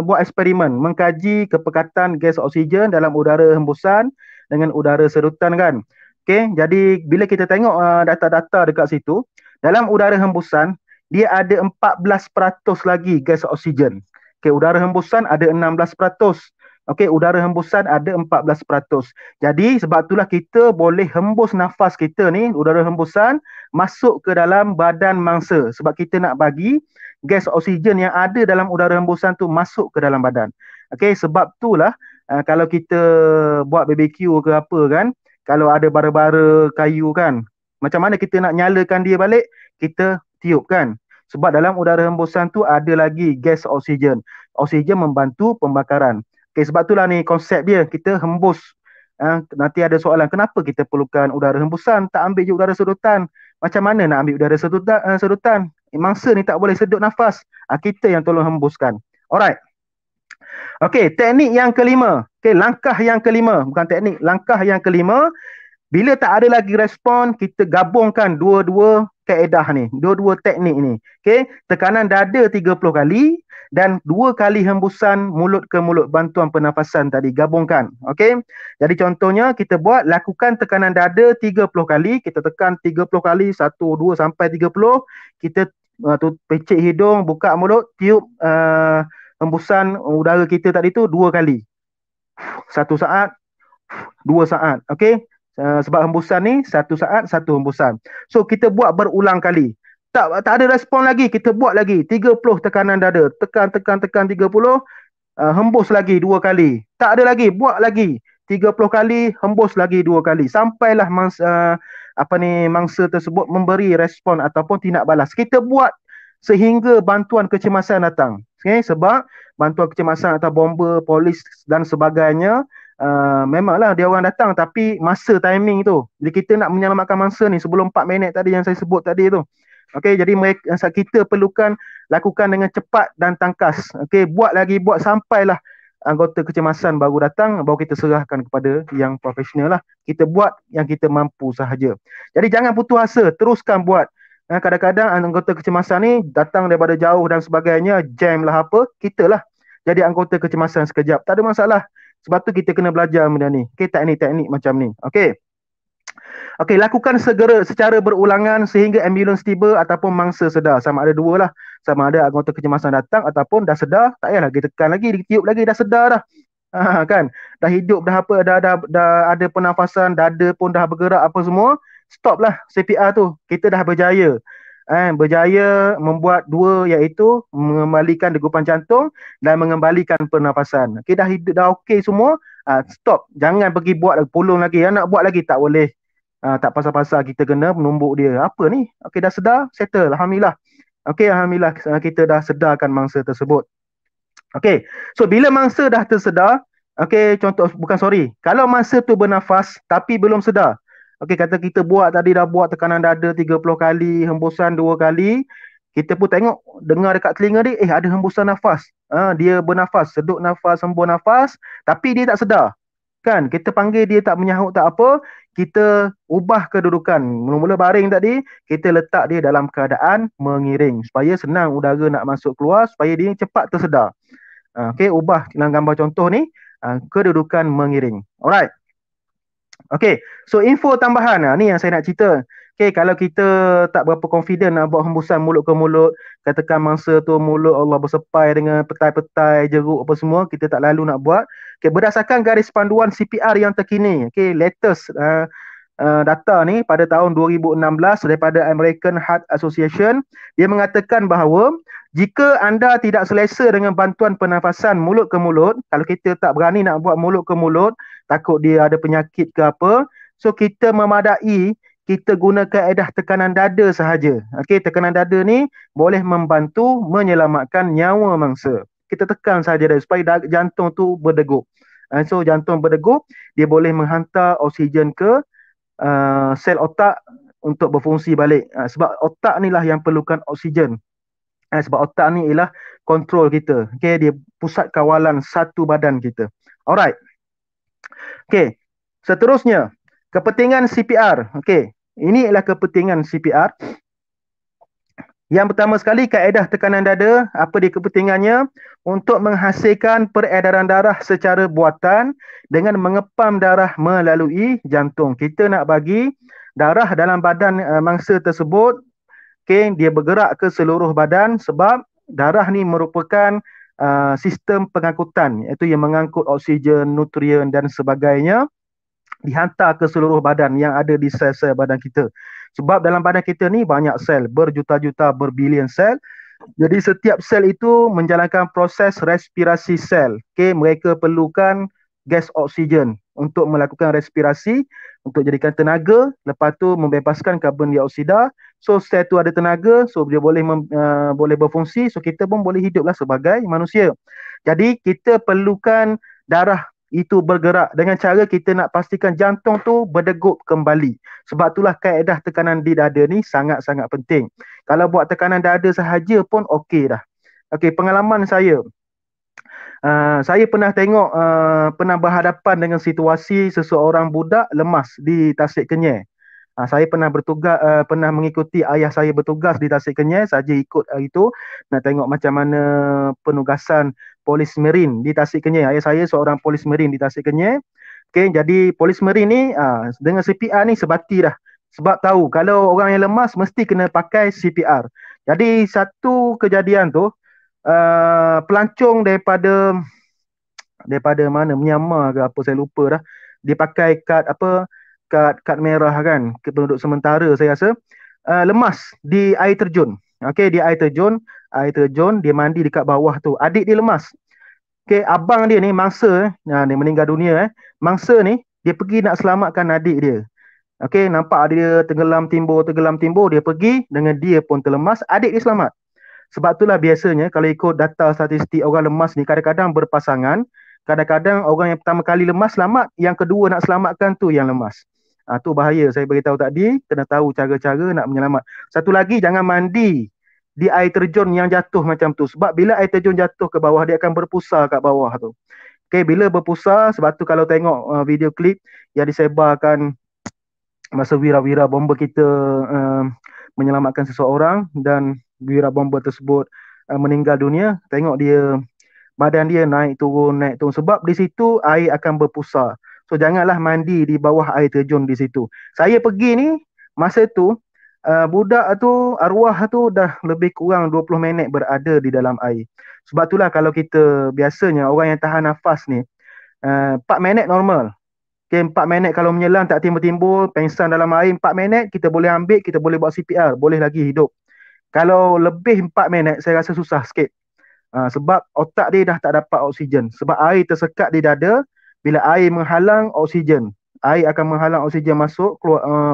buat eksperimen mengkaji kepekatan gas oksigen dalam udara hembusan dengan udara serutan kan. Okey, jadi bila kita tengok data-data dekat situ, dalam udara hembusan dia ada 14% lagi gas oksigen. Okey, udara hembusan ada 16%. Okey, udara hembusan ada 14%. Jadi sebab itulah kita boleh hembus nafas kita ni, udara hembusan masuk ke dalam badan mangsa. Sebab kita nak bagi gas oksigen yang ada dalam udara hembusan tu masuk ke dalam badan. Okey, sebab itulah kalau kita buat BBQ ke apa kan, kalau ada bara-bara kayu kan, macam mana kita nak nyalakan dia balik? Kita tiup kan. Sebab dalam udara hembusan tu ada lagi gas oksigen. Oksigen membantu pembakaran. Okay, sebab itulah ni konsep dia, kita hembus. Nanti ada soalan, kenapa kita perlukan udara hembusan, tak ambil je udara sedutan? Macam mana nak ambil udara sedutan? Mangsa ni tak boleh sedut nafas. Kita yang tolong hembuskan. Alright. Okay, teknik yang kelima. Okay, langkah yang kelima. Bukan teknik, langkah yang kelima. Bila tak ada lagi respon, kita gabungkan dua-dua kaedah ni, dua-dua teknik ni. Okey, tekanan dada 30 kali dan 2 kali hembusan mulut ke mulut bantuan pernafasan tadi gabungkan. Okey. Jadi contohnya kita buat lakukan tekanan dada 30 kali, kita tekan 30 kali, 1 2 sampai 30, kita tu pecik hidung, buka mulut, tiup hembusan udara kita tadi tu 2 kali. 1 saat, 2 saat. Okey. Sebab hembusan ni 1 saat 1 hembusan. So kita buat berulang kali. Tak ada respon lagi, kita buat lagi 30 tekanan dada. Tekan 30, hembus lagi 2 kali. Tak ada lagi, buat lagi 30 kali, hembus lagi 2 kali. Sampailah mangsa tersebut memberi respon ataupun tindak balas. Kita buat sehingga bantuan kecemasan datang. Okay? Sebab bantuan kecemasan atau bomba, polis dan sebagainya, memanglah dia orang datang tapi masa timing tu. Jadi kita nak menyelamatkan mangsa ni sebelum 4 minit tadi yang saya sebut tadi tu. Okey, jadi kita perlukan lakukan dengan cepat dan tangkas. Okey, buat sampailah anggota kecemasan baru datang, baru kita serahkan kepada yang profesional lah. Kita buat yang kita mampu sahaja. Jadi jangan putus asa, teruskan buat. Kadang-kadang anggota kecemasan ni datang daripada jauh dan sebagainya, jam lah apa, kita lah jadi anggota kecemasan sekejap. Tak ada masalah. Sebab tu kita kena belajar benda ni. Okay, teknik-teknik macam ni. Okay. Okey, lakukan segera secara berulangan sehingga ambulans tiba ataupun mangsa sedar. Sama ada dua lah. Sama ada anggota kecemasan datang ataupun dah sedar, tak payahlah kita tekan lagi, ditiup lagi, dah sedar dah. Kan? Dah hidup, dah apa, dah ada pernafasan, dada pun dah bergerak apa semua. Stop lah CPR tu. Kita dah berjaya. Berjaya membuat dua, iaitu mengembalikan degupan jantung dan mengembalikan pernafasan. Okay, dah hidup, dah okey semua. Stop. Jangan pergi buat pulung lagi. Nak buat lagi tak boleh. Tak pasal-pasal kita kena menumbuk dia. Apa ni? Okey, dah sedar, settle. Alhamdulillah. Okey, Alhamdulillah kita dah sedarkan mangsa tersebut. Okey, so bila mangsa dah tersedar, okey, kalau mangsa tu bernafas tapi belum sedar. Okey, kata kita buat tadi, dah buat tekanan dada 30 kali, hembusan 2 kali. Kita pun tengok, dengar dekat telinga dia, ada hembusan nafas. Dia bernafas, sedut nafas, hembus nafas, tapi dia tak sedar. Kan, kita panggil dia tak menyahut tak apa, kita ubah kedudukan. Mula-mula baring tadi, kita letak dia dalam keadaan mengiring supaya senang udara nak masuk keluar, supaya dia cepat tersedar. Okey, ubah dalam gambar contoh ni, kedudukan mengiring. Alright. Okey, so info tambahan ni yang saya nak cerita. Okey, kalau kita tak berapa confident nak buat hembusan mulut ke mulut, katakan mangsa tu mulut Allah bersepai dengan petai-petai, jeruk apa semua, kita tak lalu nak buat. Okey, berdasarkan garis panduan CPR yang terkini, okey, latest data ni pada tahun 2016 daripada American Heart Association, dia mengatakan bahawa jika anda tidak selesa dengan bantuan pernafasan mulut ke mulut, kalau kita tak berani nak buat mulut ke mulut, takut dia ada penyakit ke apa, so kita memadai kita guna kaedah tekanan dada sahaja. Okey, tekanan dada ni boleh membantu menyelamatkan nyawa mangsa. Kita tekan sahaja dah supaya jantung tu berdegup. So jantung berdegup, dia boleh menghantar oksigen ke sel otak untuk berfungsi balik. Sebab otak ni lah yang perlukan oksigen. Sebab otak ni ialah kontrol kita. Okey, dia pusat kawalan satu badan kita. Alright. Okey. Seterusnya, kepentingan CPR. Okey. Ini ialah kepentingan CPR. Yang pertama sekali, kaedah tekanan dada. Apa dia kepentingannya? Untuk menghasilkan peredaran darah secara buatan dengan mengepam darah melalui jantung. Kita nak bagi darah dalam badan mangsa tersebut, okay, dia bergerak ke seluruh badan sebab darah ni merupakan sistem pengangkutan, iaitu yang mengangkut oksigen, nutrien dan sebagainya, dihantar ke seluruh badan yang ada di sel-sel badan kita. Sebab dalam badan kita ni banyak sel, berjuta-juta, berbilion sel. Jadi setiap sel itu menjalankan proses respirasi sel. Okay, mereka perlukan gas oksigen untuk melakukan respirasi, untuk jadikan tenaga, lepas tu membebaskan karbon dioksida. So sel tu ada tenaga, so dia boleh berfungsi, so kita pun boleh hiduplah sebagai manusia. Jadi kita perlukan darah itu bergerak dengan cara kita nak pastikan jantung tu berdegup kembali. Sebab itulah kaedah tekanan di dada ni sangat-sangat penting. Kalau buat tekanan dada sahaja pun okey dah. Okey, pengalaman saya. Saya pernah tengok, pernah berhadapan dengan situasi seseorang budak lemas di Tasik Kenyir. Saya pernah bertugas, pernah mengikuti ayah saya bertugas di Tasik Kenyir, saja ikut hari itu nak tengok macam mana penugasan polis marin di Tasik Kenyir. Ayah saya seorang polis marin di Tasik Kenyir. Okay, jadi polis marin ni dengan CPR ni sebati dah. Sebab tahu kalau orang yang lemas mesti kena pakai CPR. Jadi satu kejadian tu, pelancong daripada mana, Myanmar ke apa saya lupa dah, dia pakai kad merah kan, penduduk sementara saya rasa, lemas di air terjun. Okey, di air terjun dia mandi dekat bawah tu, adik dia lemas. Okey, abang dia ni mangsa, dia meninggal dunia, mangsa ni dia pergi nak selamatkan adik dia. Okey, nampak dia tenggelam timbul, dia pergi dengan dia pun terlemas, adik dia selamat. Sebab itulah biasanya kalau ikut data statistik orang lemas ni kadang-kadang berpasangan, kadang-kadang orang yang pertama kali lemas selamat, yang kedua nak selamatkan tu yang lemas. Tu bahaya, saya beritahu tadi, kena tahu cara-cara nak menyelamat. Satu lagi, jangan mandi di air terjun yang jatuh macam tu. Sebab bila air terjun jatuh ke bawah, dia akan berpusar kat bawah tu. Okay, bila berpusar, sebab tu kalau tengok video klip yang disebarkan masa wira-wira bomba kita menyelamatkan seseorang dan wira bomba tersebut meninggal dunia, tengok dia badan dia naik turun sebab di situ air akan berpusar. So janganlah mandi di bawah air terjun di situ. Saya pergi ni masa tu budak tu, arwah tu dah lebih kurang 20 minit berada di dalam air. Sebab itulah kalau kita biasanya orang yang tahan nafas ni 4 minit normal. Okay, 4 minit kalau menyelam tak timbul-timbul, pengsan dalam air 4 minit, kita boleh ambil, kita boleh buat CPR, boleh lagi hidup. Kalau lebih 4 minit, saya rasa susah sikit. Sebab otak dia dah tak dapat oksigen. Sebab air tersekat di dada, bila air menghalang oksigen, air akan menghalang oksigen masuk,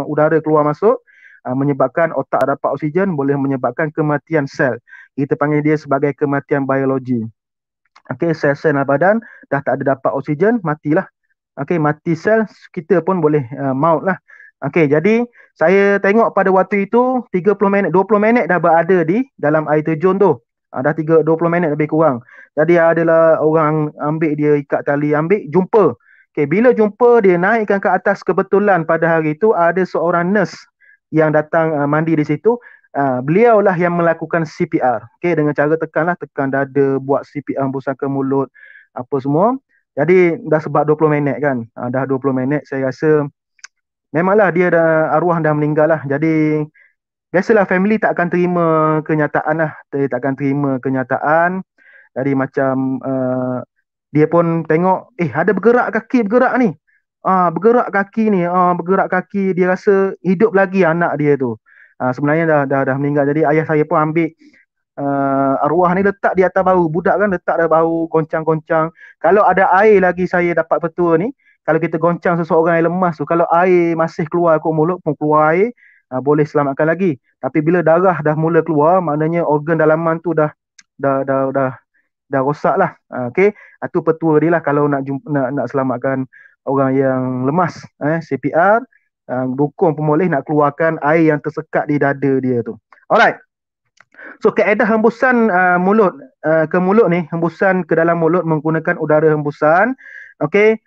udara keluar masuk, menyebabkan otak dapat oksigen, boleh menyebabkan kematian sel. Kita panggil dia sebagai kematian biologi. Okay, sel-sel dalam badan dah tak ada dapat oksigen, matilah. Okay, mati sel, kita pun boleh maut lah. Okay, jadi saya tengok pada waktu itu 30 minit, 20 minit dah berada di dalam air terjun tu. Dah 20 minit lebih kurang. Jadi adalah orang ambil dia, ikat tali, ambil, jumpa. Okay, bila jumpa, dia naikkan ke atas, kebetulan pada hari itu ada seorang nurse yang datang mandi di situ. Beliau lah yang melakukan CPR. Okay, dengan cara tekan dada, buat CPR, hembusan ke mulut, apa semua. Jadi dah sebab 20 minit kan. Dah 20 minit saya rasa memanglah dia dah, arwah dah meninggal lah. Jadi biasalah family tak akan terima kenyataan lah. Dia tak akan terima kenyataan. Jadi macam dia pun tengok, ada bergerak ni. Bergerak kaki, dia rasa hidup lagi anak dia tu. Sebenarnya dah meninggal. Jadi ayah saya pun ambil arwah ni, letak di atas bahu. Budak kan letak di bahu, goncang-goncang. Kalau ada air lagi, saya dapat petua ni, kalau kita goncang seseorang yang lemas tu, kalau air masih keluar kat mulut pun keluar air, boleh selamatkan lagi. Tapi bila darah dah mula keluar, maknanya organ dalaman tu dah dah dah dah rosak lah. Okey, itu petua dia lah kalau nak selamatkan orang yang lemas. CPR, dukung pemoleh nak keluarkan air yang tersekat di dada dia tu. Alright. So kaedah hembusan mulut ke mulut ni, hembusan ke dalam mulut menggunakan udara hembusan. Okey,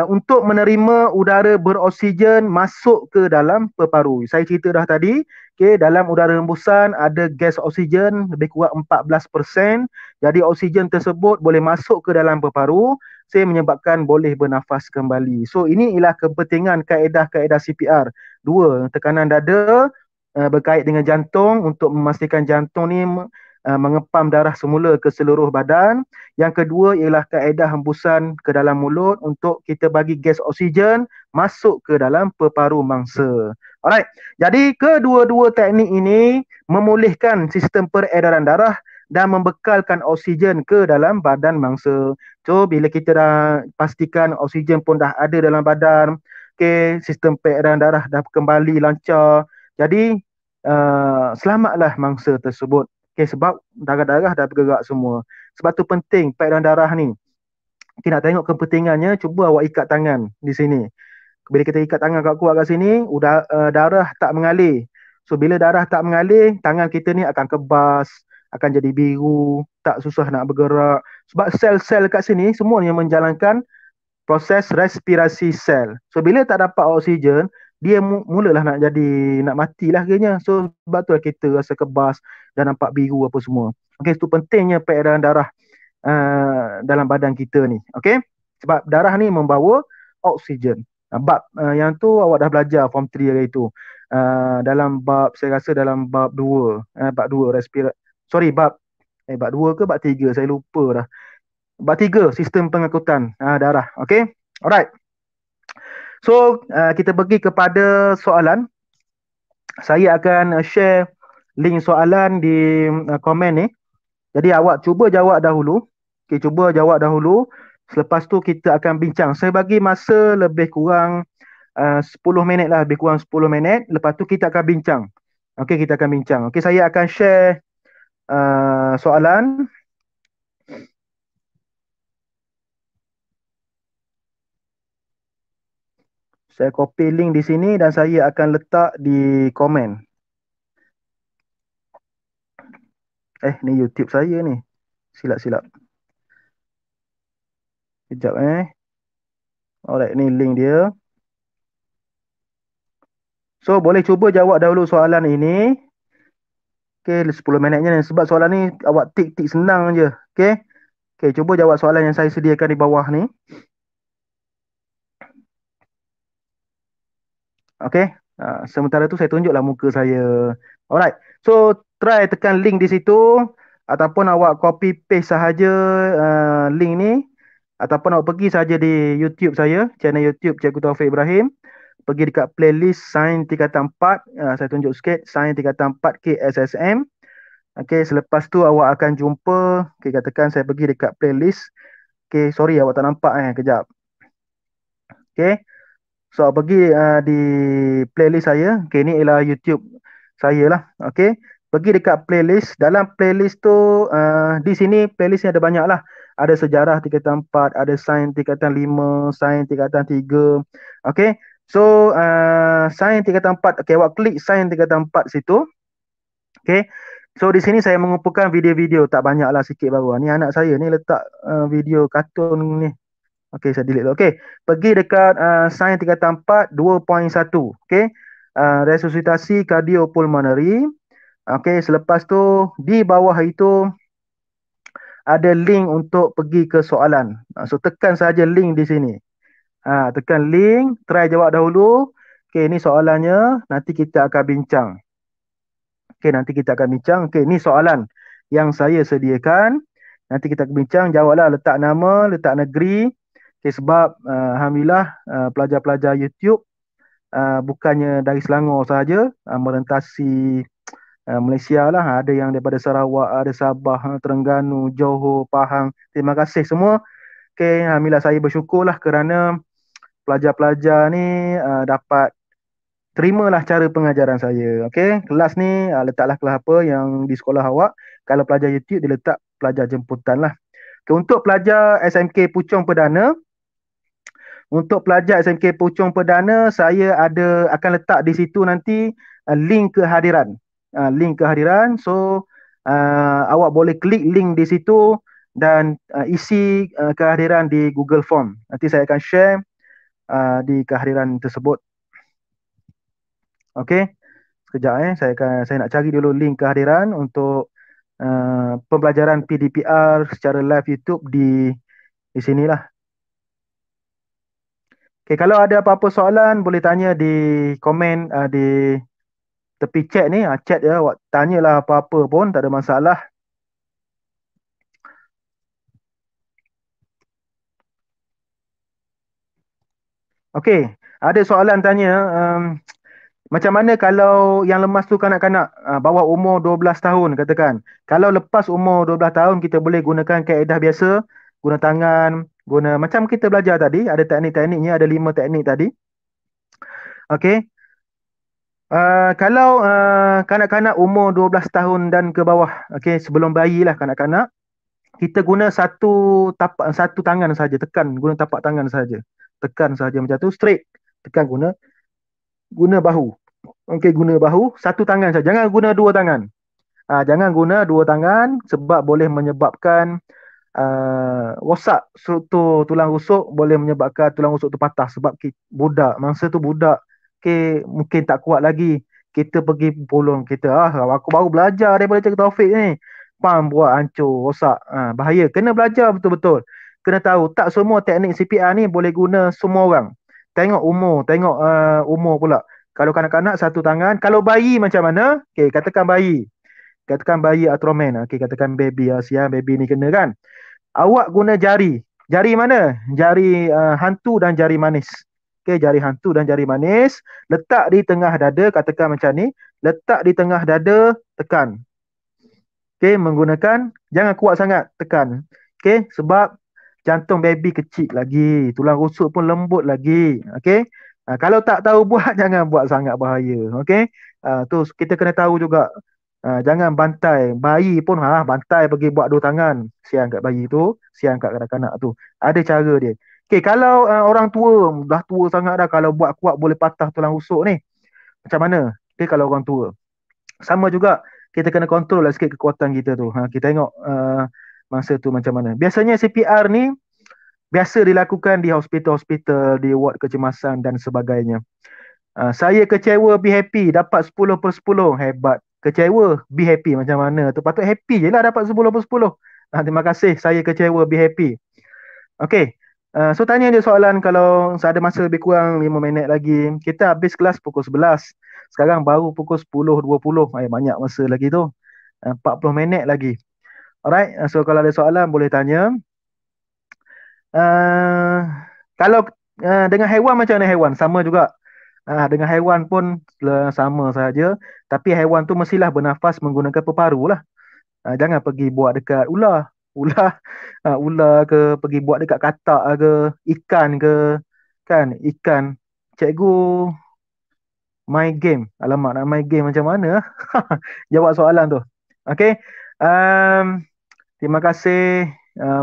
untuk menerima udara beroksigen masuk ke dalam paru-paru. Saya cerita dah tadi, okey, dalam udara hembusan ada gas oksigen lebih kurang 14%. Jadi oksigen tersebut boleh masuk ke dalam paru-paru, sehingga menyebabkan boleh bernafas kembali. So ini ialah kepentingan kaedah-kaedah CPR. Dua, tekanan dada berkait dengan jantung untuk memastikan jantung ni mengepam darah semula ke seluruh badan. Yang kedua ialah kaedah hembusan ke dalam mulut untuk kita bagi gas oksigen masuk ke dalam paru-paru mangsa. Alright. Jadi kedua-dua teknik ini memulihkan sistem peredaran darah dan membekalkan oksigen ke dalam badan mangsa. So bila kita dah pastikan oksigen pun dah ada dalam badan, okay, sistem peredaran darah dah kembali lancar, jadi selamatlah mangsa tersebut. Okay, sebab darah-darah dah bergerak semua. Sebab tu penting peredaran darah ni. Kita nak tengok kepentingannya, cuba awak ikat tangan di sini. Bila kita ikat tangan kuat kat sini, darah tak mengalir. So bila darah tak mengalir, tangan kita ni akan kebas, akan jadi biru, tak susah nak bergerak. Sebab sel-sel kat sini semuanya menjalankan proses respirasi sel. So bila tak dapat oksigen, dia mulalah nak matilah akhirnya. So sebab tu kita rasa kebas dan nampak biru apa semua. Okey, itu pentingnya peredaran darah dalam badan kita ni. Okey? Sebab darah ni membawa oksigen. Bab yang tu awak dah belajar form 3 hari tu. Dalam bab, saya rasa dalam bab 2. Bab 2 bab 2 ke bab 3, saya lupa dah. Bab 3 sistem pengangkutan darah. Okey? Alright. So kita pergi kepada soalan. Saya akan share link soalan di komen ni. Jadi awak cuba jawab dahulu. Okay, cuba jawab dahulu. Selepas tu kita akan bincang. Saya bagi masa lebih kurang 10 minit lah. Lebih kurang 10 minit. Lepas tu kita akan bincang. Okey, kita akan bincang. Okey, saya akan share soalan. Saya copy link di sini dan saya akan letak di komen. Ni YouTube saya ni. Silap-silap. Sekejap Alright, ni link dia. So, boleh cuba jawab dahulu soalan ini. Okay, 10 minitnya ni. Sebab soalan ni awak tik-tik senang je. Okay. Okay, cuba jawab soalan yang saya sediakan di bawah ni. Okay. Sementara tu saya tunjuklah muka saya. Alright. So, try tekan link di situ. Ataupun awak copy paste sahaja link ni. Ataupun awak pergi saja di YouTube saya. Channel YouTube Cikgu Taufik Ibrahim. Pergi dekat playlist Sains Tingkatan 4. Saya tunjuk sikit. Sains Tingkatan 4 KSSM. Okay, selepas tu awak akan jumpa. Okay, katakan saya pergi dekat playlist. Okay, sorry awak tak nampak kejap. Okay. So, pergi di playlist saya. Okay, ni ialah YouTube saya lah. Okay. Pergi dekat playlist. Dalam playlist tu, di sini playlist ni ada banyak lah. Ada sejarah tingkatan 4, ada sains tingkatan 5, sains tingkatan 3. Okay. So, sains tingkatan 4. Okay, awak klik sains tingkatan 4 situ. Okay. So, di sini saya mengumpulkan video-video. Tak banyak lah, sikit baru. Ni anak saya ni letak video kartun ni. Okey, saya delete dulu. Okey, pergi dekat sains tingkatan 4 2.1. Okey, resusitasi kardiopulmonari. Okey, selepas tu di bawah itu ada link untuk pergi ke soalan. So tekan saja link di sini. Tekan link, try jawab dahulu. Okey, ini soalannya, nanti kita akan bincang. Okey, nanti kita akan bincang. Okey, ini soalan yang saya sediakan. Nanti kita akan bincang, jawablah, letak nama, letak negeri. Okay, sebab alhamdulillah pelajar-pelajar YouTube bukannya dari Selangor sahaja, merentasi Malaysia lah. Ada yang daripada Sarawak, ada Sabah, Terengganu, Johor, Pahang. Terima kasih semua. Okay, alhamdulillah saya bersyukurlah kerana pelajar-pelajar ni dapat terimalah cara pengajaran saya. Okay, kelas ni letaklah kelas apa yang di sekolah awak. Kalau pelajar YouTube dia letak pelajar jemputan lah. Okay, untuk pelajar SMK Puchong Perdana, untuk pelajar SMK Puchong Perdana, saya akan letak di situ nanti link kehadiran. Link kehadiran. So, awak boleh klik link di situ dan isi kehadiran di Google Form. Nanti saya akan share di kehadiran tersebut. Okey. Sekejap saya nak cari dulu link kehadiran untuk pembelajaran PDPR secara live YouTube di sinilah. Okay, kalau ada apa-apa soalan boleh tanya di komen di tepi chat ni, chat ya, awak tanyalah apa-apa pun, tak ada masalah. Okey, ada soalan tanya macam mana kalau yang lemas tu kanak-kanak bawah umur 12 tahun katakan. Kalau lepas umur 12 tahun kita boleh gunakan kaedah biasa, guna tangan, guna macam kita belajar tadi, ada teknik-tekniknya, ada 5 teknik tadi. Okey. Kalau kanak-kanak umur 12 tahun dan ke bawah, okey, sebelum bayi lah kanak-kanak, kita guna satu tangan saja, tekan guna tapak tangan saja. Tekan saja macam tu, straight. Tekan guna bahu. Okey, guna bahu, satu tangan saja. Jangan guna dua tangan. Jangan guna dua tangan sebab boleh menyebabkan rosak struktur tulang rusuk, boleh menyebabkan tulang rusuk tu patah sebab budak mangsa tu budak mungkin tak kuat lagi, kita pergi tolong kita, aku baru belajar daripada Cikgu Taufik ni, pam buat hancur rosak, bahaya, kena belajar betul-betul, kena tahu tak semua teknik CPR ni boleh guna semua orang, tengok umur, tengok umur pula. Kalau kanak-kanak satu tangan, kalau bayi macam mana, okey, katakan bayi Ultraman, okey, katakan baby, siang baby ni kena kan, awak guna jari. Jari mana? Jari hantu dan jari manis. Okey, jari hantu dan jari manis. Letak di tengah dada, katakan macam ni. Letak di tengah dada, tekan. Okey, menggunakan, jangan kuat sangat, tekan. Okey, sebab jantung baby kecil lagi. Tulang rusuk pun lembut lagi. Okey. Kalau tak tahu buat, jangan buat sangat bahaya. Okey. Tu kita kena tahu juga. Jangan bantai. Bayi pun bantai pergi buat dua tangan. Siang kat bayi tu, siang kat kanak-kanak tu. Ada cara dia. Okey, kalau orang tua, dah tua sangat dah, kalau buat kuat boleh patah tulang rusuk ni. Macam mana? Okey, kalau orang tua. Sama juga, kita kena kontrol lah sikit kekuatan kita tu. Kita tengok masa tu macam mana. Biasanya CPR ni biasa dilakukan di hospital-hospital, di ward kecemasan dan sebagainya. Saya kecewa, be happy, dapat 10/10. Hebat. Kecewa, be happy macam mana tu? Patut happy je lah dapat 10/10. Terima kasih, saya kecewa, be happy. Okay. So tanya dia soalan, kalau ada masa lebih kurang 5 minit lagi. Kita habis kelas pukul 11. Sekarang baru pukul 10.20. Banyak masa lagi tu. 40 minit lagi. Alright. So kalau ada soalan boleh tanya. Uh, Kalau dengan haiwan macam mana haiwan? Sama juga. Dengan haiwan pun sama saja. Tapi haiwan tu mestilah bernafas menggunakan peparu lah. Jangan pergi buat dekat ular. Ular, ular ke, pergi buat dekat katak ke, ikan ke, kan, ikan. Cikgu main game. Alamak, nak main game macam mana? Jawab soalan tu. Okay. Um, Terima kasih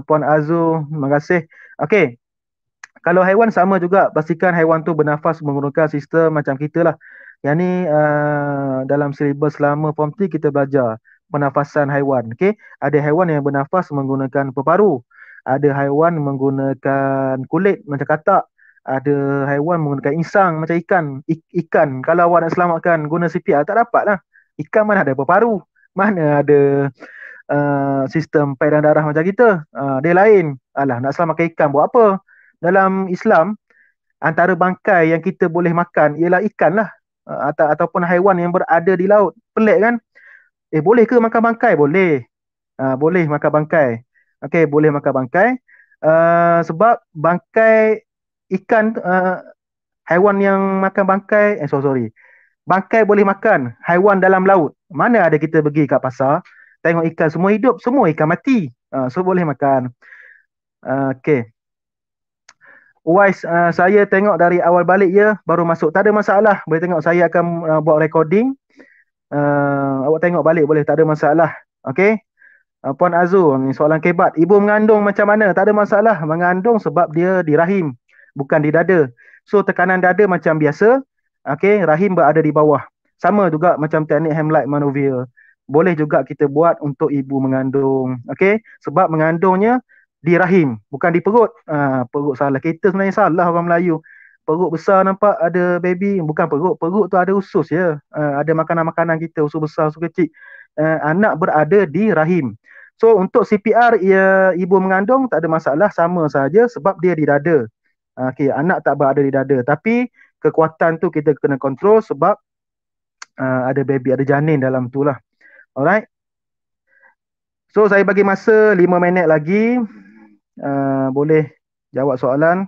Puan Azu. Terima kasih. Okay. Kalau haiwan sama juga, pastikan haiwan tu bernafas menggunakan sistem macam kita lah. Yang ni dalam silibus selama Form 3 kita belajar pernafasan haiwan. Okay? Ada haiwan yang bernafas menggunakan peparu. Ada haiwan menggunakan kulit macam katak. Ada haiwan menggunakan insang macam ikan. Ikan, kalau awak nak selamatkan guna CPR, tak dapat lah. Ikan mana ada peparu. Mana ada sistem peredaran darah macam kita. Dia lain. Alah, nak selamatkan ikan buat apa? Dalam Islam, antara bangkai yang kita boleh makan ialah ikan lah. Ataupun haiwan yang berada di laut. Pelik kan? Boleh ke makan bangkai? Boleh. Boleh makan bangkai. Okey, boleh makan bangkai. Sebab bangkai ikan, haiwan yang makan bangkai, sorry. Bangkai boleh makan, haiwan dalam laut. Mana ada kita pergi kat pasar, tengok ikan semua hidup, semua ikan mati. So boleh makan. Okey. Wise, saya tengok dari awal balik ya, baru masuk. Tak ada masalah. Boleh tengok, saya akan buat recording. Awak tengok balik boleh, tak ada masalah. Okey. Puan Azu, ni soalan kebat. Ibu mengandung macam mana? Tak ada masalah. Mengandung sebab dia di rahim, bukan di dada. So tekanan dada macam biasa. Okey, rahim berada di bawah. Sama juga macam teknik Heimlich maneuver. Boleh juga kita buat untuk ibu mengandung. Okey, sebab mengandungnya di rahim, bukan di perut. Perut salah. Kita sebenarnya salah orang Melayu. Perut besar nampak ada baby, bukan perut. Perut tu ada usus ya. Ada makanan-makanan kita, usus besar, usus kecil. Anak berada di rahim. So untuk CPR ibu mengandung tak ada masalah, sama saja sebab dia di dada. Okey, anak tak berada di dada. Tapi kekuatan tu kita kena kontrol sebab ada baby, ada janin dalam tu lah. Alright. So saya bagi masa 5 minit lagi. Boleh jawab soalan.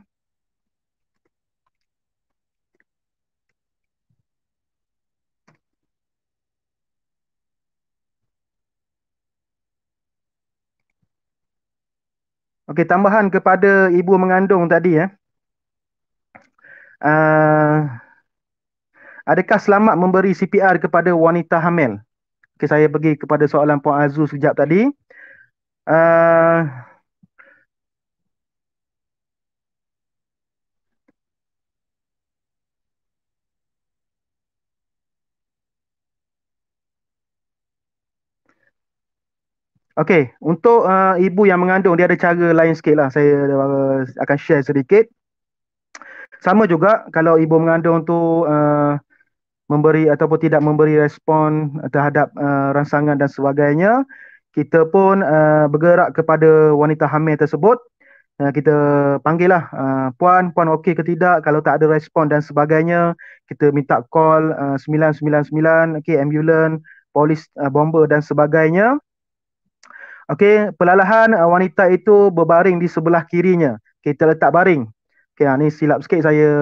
Okey, tambahan kepada ibu mengandung tadi ya. Adakah selamat memberi CPR kepada wanita hamil? Okay, saya pergi kepada soalan Puan Azu sekejap tadi. Uh, Okey, untuk ibu yang mengandung dia ada cara lain sikit lah. Saya akan share sedikit. Sama juga kalau ibu mengandung tu memberi ataupun tidak memberi respon terhadap rangsangan dan sebagainya, kita pun bergerak kepada wanita hamil tersebut. Kita panggil lah, puan okey ke tidak? Kalau tak ada respon dan sebagainya, kita minta call 999, okey, ambulans, polis, bomba dan sebagainya. Okey, perlahan wanita itu berbaring di sebelah kirinya. Kita letak baring. Okey, ni silap sikit saya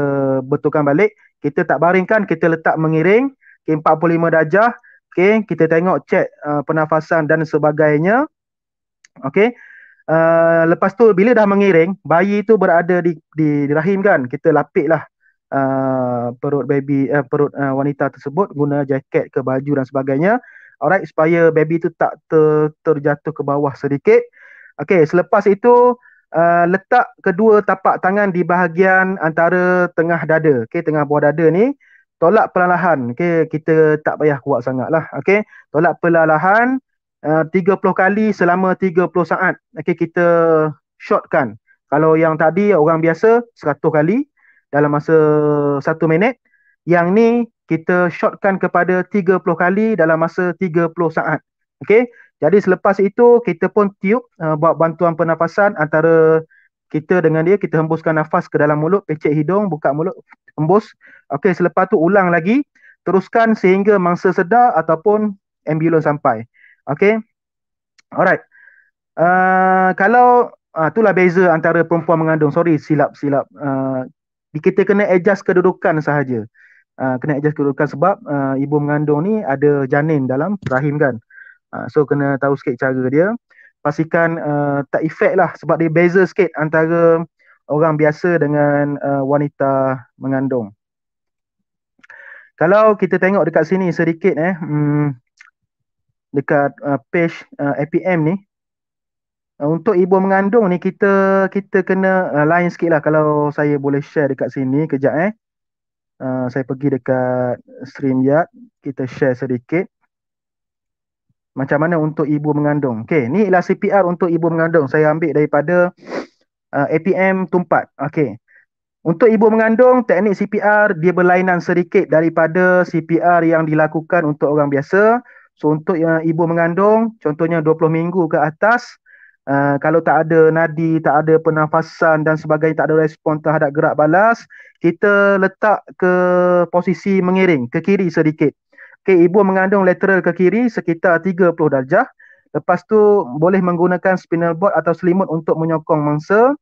betulkan balik. Kita tak baringkan, kita letak mengiring. Okey, 45 darjah. Okey, kita tengok cek pernafasan dan sebagainya. Okey. Lepas tu bila dah mengiring, bayi itu berada di rahim kan. Kita lapiklah perut baby, perut wanita tersebut guna jaket ke baju dan sebagainya. Alright, supaya baby itu tak terjatuh ke bawah sedikit. Okey, selepas itu letak kedua tapak tangan di bahagian antara tengah dada. Okey, tengah bawah dada ni tolak perlahan. Okey, kita tak payah kuat sangatlah. Okey, tolak perlahan 30 kali selama 30 saat. Okey, kita shortkan. Kalau yang tadi orang biasa 100 kali dalam masa 1 minit. Yang ni kita shortkan kepada 30 kali dalam masa 30 saat. Okey. Jadi selepas itu kita pun tiup buat bantuan pernafasan antara kita dengan dia. Kita hembuskan nafas ke dalam mulut, pecek hidung, buka mulut, hembus. Okey, selepas tu ulang lagi. Teruskan sehingga mangsa sedar ataupun ambulans sampai. Okey. Alright. Kalau itulah beza antara perempuan mengandung. Sorry, silap. Kita kena adjust kedudukan sahaja. Kena adjust kedudukan sebab ibu mengandung ni ada janin dalam rahim kan. So kena tahu sikit cara dia. Pastikan tak efek lah sebab dia beza sikit antara orang biasa dengan wanita mengandung. Kalau kita tengok dekat sini sedikit dekat page APM ni, untuk ibu mengandung ni kita kena lain sikit lah. Kalau saya boleh share dekat sini kejap saya pergi dekat StreamYard, kita share sedikit macam mana untuk ibu mengandung. Okey, ni ialah CPR untuk ibu mengandung. Saya ambil daripada APM Tumpat. Okey. Untuk ibu mengandung, teknik CPR dia berlainan sedikit daripada CPR yang dilakukan untuk orang biasa. So untuk ibu mengandung, contohnya 20 minggu ke atas, kalau tak ada nadi, tak ada pernafasan dan sebagainya, tak ada respon terhadap gerak balas, kita letak ke posisi mengiring, ke kiri sedikit. Okay, ibu mengandung lateral ke kiri sekitar 30 darjah. Lepas tu boleh menggunakan spinal board atau selimut untuk menyokong mangsa.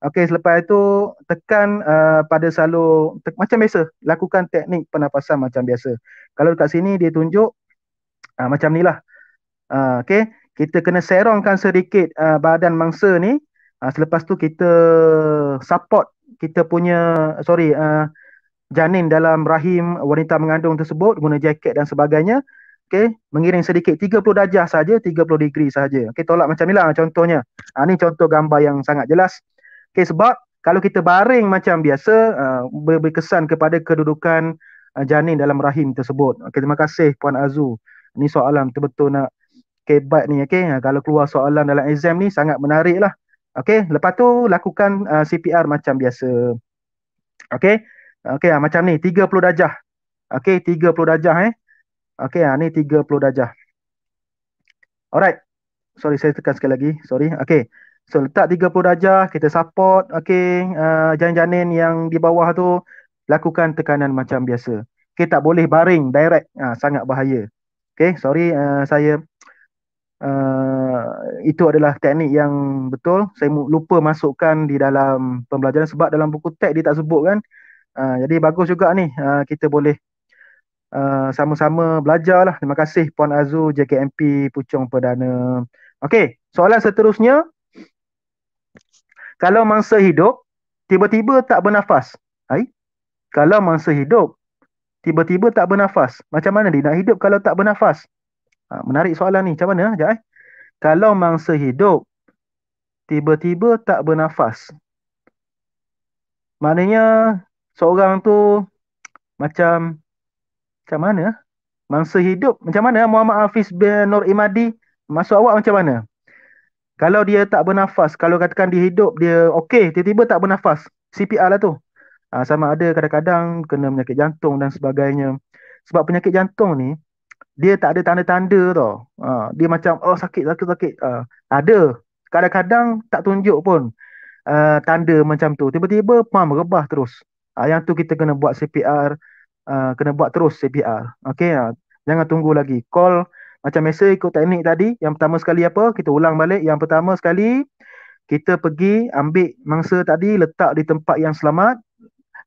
Okey, selepas itu tekan pada salur macam biasa, lakukan teknik pernafasan macam biasa. Kalau dekat sini dia tunjuk macam ni lah. Okey, kita kena serongkan sedikit badan mangsa ni. Selepas tu kita support kita punya janin dalam rahim wanita mengandung tersebut guna jaket dan sebagainya. Okey, mengiring sedikit 30 darjah saja, 30 degree saja. Okey, tolak macam inilah contohnya. Ni contoh gambar yang sangat jelas. Okey, sebab kalau kita baring macam biasa berkesan kepada kedudukan janin dalam rahim tersebut. Okey, terima kasih Puan Azu. Ni soalan betul-betul nak kebat ni. Okey, kalau keluar soalan dalam exam ni sangat menarik lah. Okey, lepas tu lakukan CPR macam biasa. Okey. Okey, macam ni 30 darjah. Okey, 30 darjah Okey, ni 30 darjah. Alright. Sorry, saya tekan sekali lagi. Sorry. Okey. So letak 30 darjah, kita support. Okey, janin-janin yang di bawah tu lakukan tekanan macam biasa. Okey, tak boleh baring direct. Sangat bahaya. Okey, sorry saya itu adalah teknik yang betul. Saya lupa masukkan di dalam pembelajaran sebab dalam buku teks dia tak sebut kan. Jadi bagus juga ni. Kita boleh sama-sama belajar lah. Terima kasih Puan Azu, JKMP Puchong Perdana. Okey, soalan seterusnya. Kalau mangsa hidup, tiba-tiba tak bernafas. Kalau mangsa hidup, tiba-tiba tak bernafas. Macam mana dia nak hidup kalau tak bernafas? Menarik soalan ni. Macam mana? Sekejap Kalau mangsa hidup, tiba-tiba tak bernafas. Maknanya seorang tu macam mana? Mangsa hidup macam mana? Muhammad Hafiz bin Nur Imadi, maksud awak macam mana? Kalau dia tak bernafas, kalau katakan dia hidup, dia okey, tiba-tiba tak bernafas, CPR lah tu. Sama ada kadang-kadang kena penyakit jantung dan sebagainya. Sebab penyakit jantung ni, dia tak ada tanda-tanda tau. Dia macam, oh sakit, sakit, sakit. Ada. Kadang-kadang tak tunjuk pun tanda macam tu. Tiba-tiba, pam, rebah terus. Yang tu kita kena buat CPR, kena buat terus CPR. Okey, jangan tunggu lagi. Call macam biasa ikut teknik tadi. Yang pertama sekali apa? Kita ulang balik. Yang pertama sekali, kita pergi ambil mangsa tadi, letak di tempat yang selamat.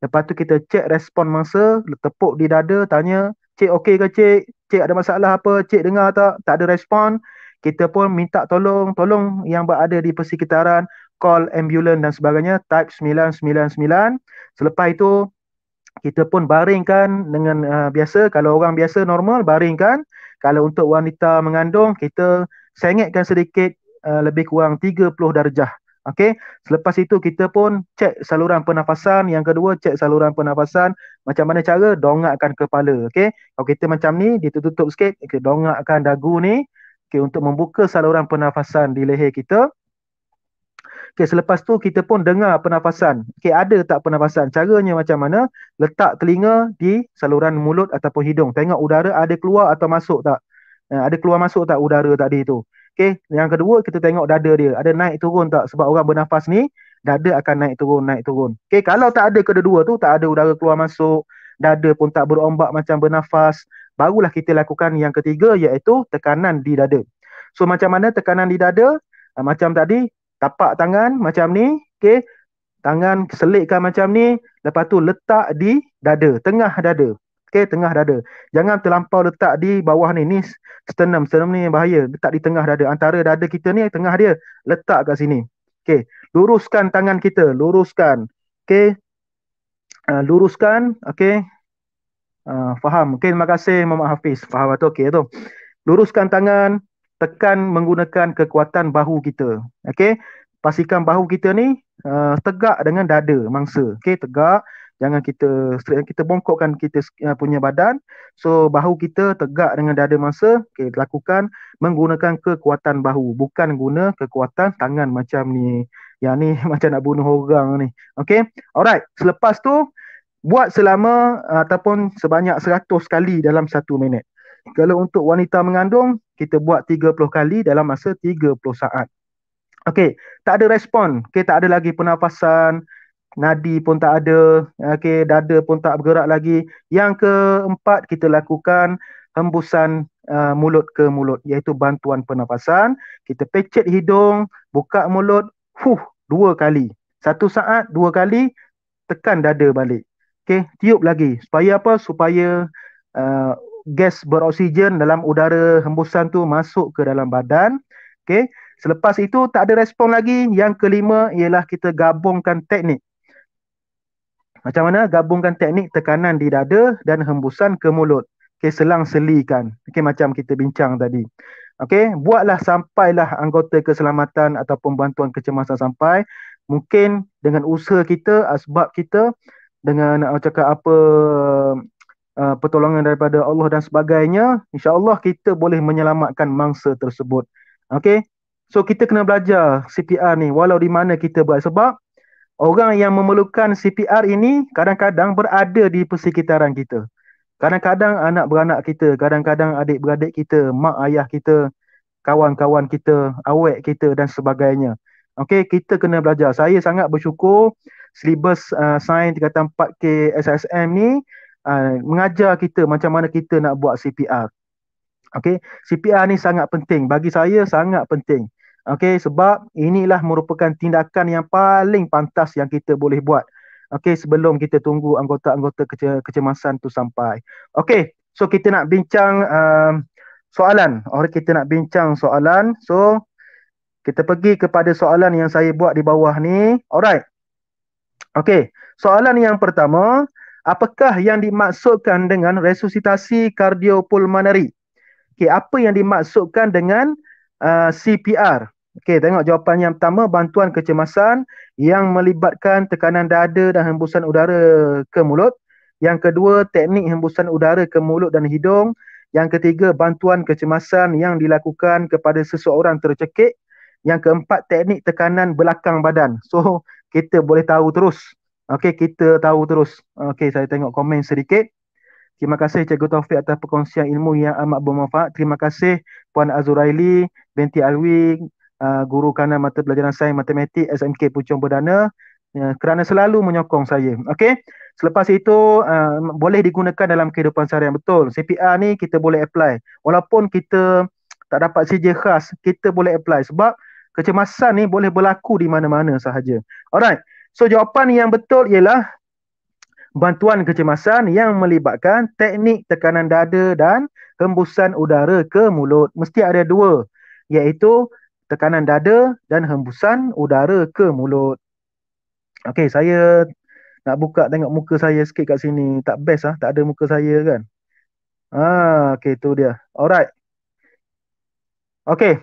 Lepas tu kita cek respon mangsa, tepuk di dada, tanya, cik okey ke cik? Cik ada masalah apa? Cik dengar tak? Tak ada respon. Kita pun minta tolong yang berada di persekitaran, call ambulans dan sebagainya, type 999. Selepas itu, kita pun baringkan dengan biasa. Kalau orang biasa normal, baringkan. Kalau untuk wanita mengandung, kita sengitkan sedikit, lebih kurang 30 darjah. Okey, selepas itu kita pun cek saluran pernafasan. Yang kedua, cek saluran pernafasan. Macam mana cara? Dongakkan kepala. Okey, kalau kita macam ni, ditutup sikit, kita dongakkan dagu ni. Okey, untuk membuka saluran pernafasan di leher kita. Okay, selepas tu kita pun dengar pernafasan. Okay, ada tak pernafasan? Caranya macam mana? Letak telinga di saluran mulut ataupun hidung. Tengok udara ada keluar atau masuk tak. Ada keluar masuk tak udara tadi tu. Okay, yang kedua kita tengok dada dia. Ada naik turun tak? Sebab orang bernafas ni, dada akan naik turun, naik turun. Okay, kalau tak ada kedua-dua tu, tak ada udara keluar masuk, dada pun tak berombak macam bernafas, barulah kita lakukan yang ketiga, iaitu tekanan di dada. So macam mana tekanan di dada? Macam tadi, tapak tangan macam ni, okey. Tangan selitkan macam ni, lepas tu letak di dada, tengah dada. Okey, tengah dada. Jangan terlampau letak di bawah ni. Ni sternum, sternum ni yang bahaya. Letak di tengah dada. Antara dada kita ni, tengah dia, letak kat sini. Okey, luruskan tangan kita, luruskan. Okey, luruskan, okey. Faham. Okey, terima kasih Muhammad Hafiz. Faham tu, okey tu. Luruskan tangan, tekan menggunakan kekuatan bahu kita. Okey, pastikan bahu kita ni tegak dengan dada mangsa. Okey, tegak. Jangan kita straight, kita bongkokkan kita punya badan. So bahu kita tegak dengan dada mangsa. Okey, lakukan menggunakan kekuatan bahu, bukan guna kekuatan tangan macam ni. Yang ni macam nak bunuh orang ni. Okey. Alright, selepas tu buat selama ataupun sebanyak 100 kali dalam 1 minit. Kalau untuk wanita mengandung, kita buat 30 kali dalam masa 30 saat. Okey, tak ada respon. Okey, tak ada lagi pernafasan, nadi pun tak ada. Okey, dada pun tak bergerak lagi. Yang keempat, kita lakukan hembusan mulut ke mulut, iaitu bantuan pernafasan. Kita pecet hidung, buka mulut, 2 kali. 1 saat, 2 kali, tekan dada balik. Okey, tiup lagi. Supaya apa? Supaya uh, gas beroksigen dalam udara hembusan tu masuk ke dalam badan. Okey, selepas itu tak ada respon lagi. Yang kelima ialah kita gabungkan teknik. Macam mana? Gabungkan teknik tekanan di dada dan hembusan ke mulut. Okey, selang-selikan. Okey, macam kita bincang tadi. Okey, buatlah sampailah anggota keselamatan ataupun bantuan kecemasan sampai. Mungkin dengan usaha kita, asbab kita, dengan cakap apa, pertolongan daripada Allah dan sebagainya, insya-Allah kita boleh menyelamatkan mangsa tersebut. Okey. So kita kena belajar CPR ni walau di mana kita berada, sebab orang yang memerlukan CPR ini kadang-kadang berada di persekitaran kita. Kadang-kadang anak beranak kita, kadang-kadang adik-beradik kita, mak ayah kita, kawan-kawan kita, awek kita dan sebagainya. Okey, kita kena belajar. Saya sangat bersyukur silibus sains tingkatan 4K SSM ni mengajar kita macam mana kita nak buat CPR. Okey, CPR ni sangat penting. Bagi saya sangat penting. Okey, sebab inilah merupakan tindakan yang paling pantas yang kita boleh buat. Okey, sebelum kita tunggu anggota-anggota kecemasan tu sampai. Okey, so kita nak bincang soalan. Kita nak bincang soalan. So, kita pergi kepada soalan yang saya buat di bawah ni. Alright. Okey, soalan yang pertama, apakah yang dimaksudkan dengan resusitasi kardiopulmonari? Okey, apa yang dimaksudkan dengan CPR? Okey, tengok jawapan yang pertama, bantuan kecemasan yang melibatkan tekanan dada dan hembusan udara ke mulut. Yang kedua, teknik hembusan udara ke mulut dan hidung. Yang ketiga, bantuan kecemasan yang dilakukan kepada seseorang tercekik. Yang keempat, teknik tekanan belakang badan. So, kita boleh tahu terus. Okey, kita tahu terus. Okey, saya tengok komen sedikit. Terima kasih Cikgu Taufik atas perkongsian ilmu yang amat bermanfaat. Terima kasih Puan Azuraili binti Alwi, guru kanan mata pelajaran sains matematik SMK Puchong Perdana, kerana selalu menyokong saya. Okey. Selepas itu boleh digunakan dalam kehidupan seharian, betul. CPR ni kita boleh apply. Walaupun kita tak dapat CJ khas, kita boleh apply sebab kecemasan ni boleh berlaku di mana-mana sahaja. Alright. So jawapan yang betul ialah bantuan kecemasan yang melibatkan teknik tekanan dada dan hembusan udara ke mulut. Mesti ada dua, iaitu tekanan dada dan hembusan udara ke mulut. Okey, saya nak buka tengok muka saya sikit kat sini. Tak best tak ada muka saya kan. Okey, tu dia. Alright. Okey.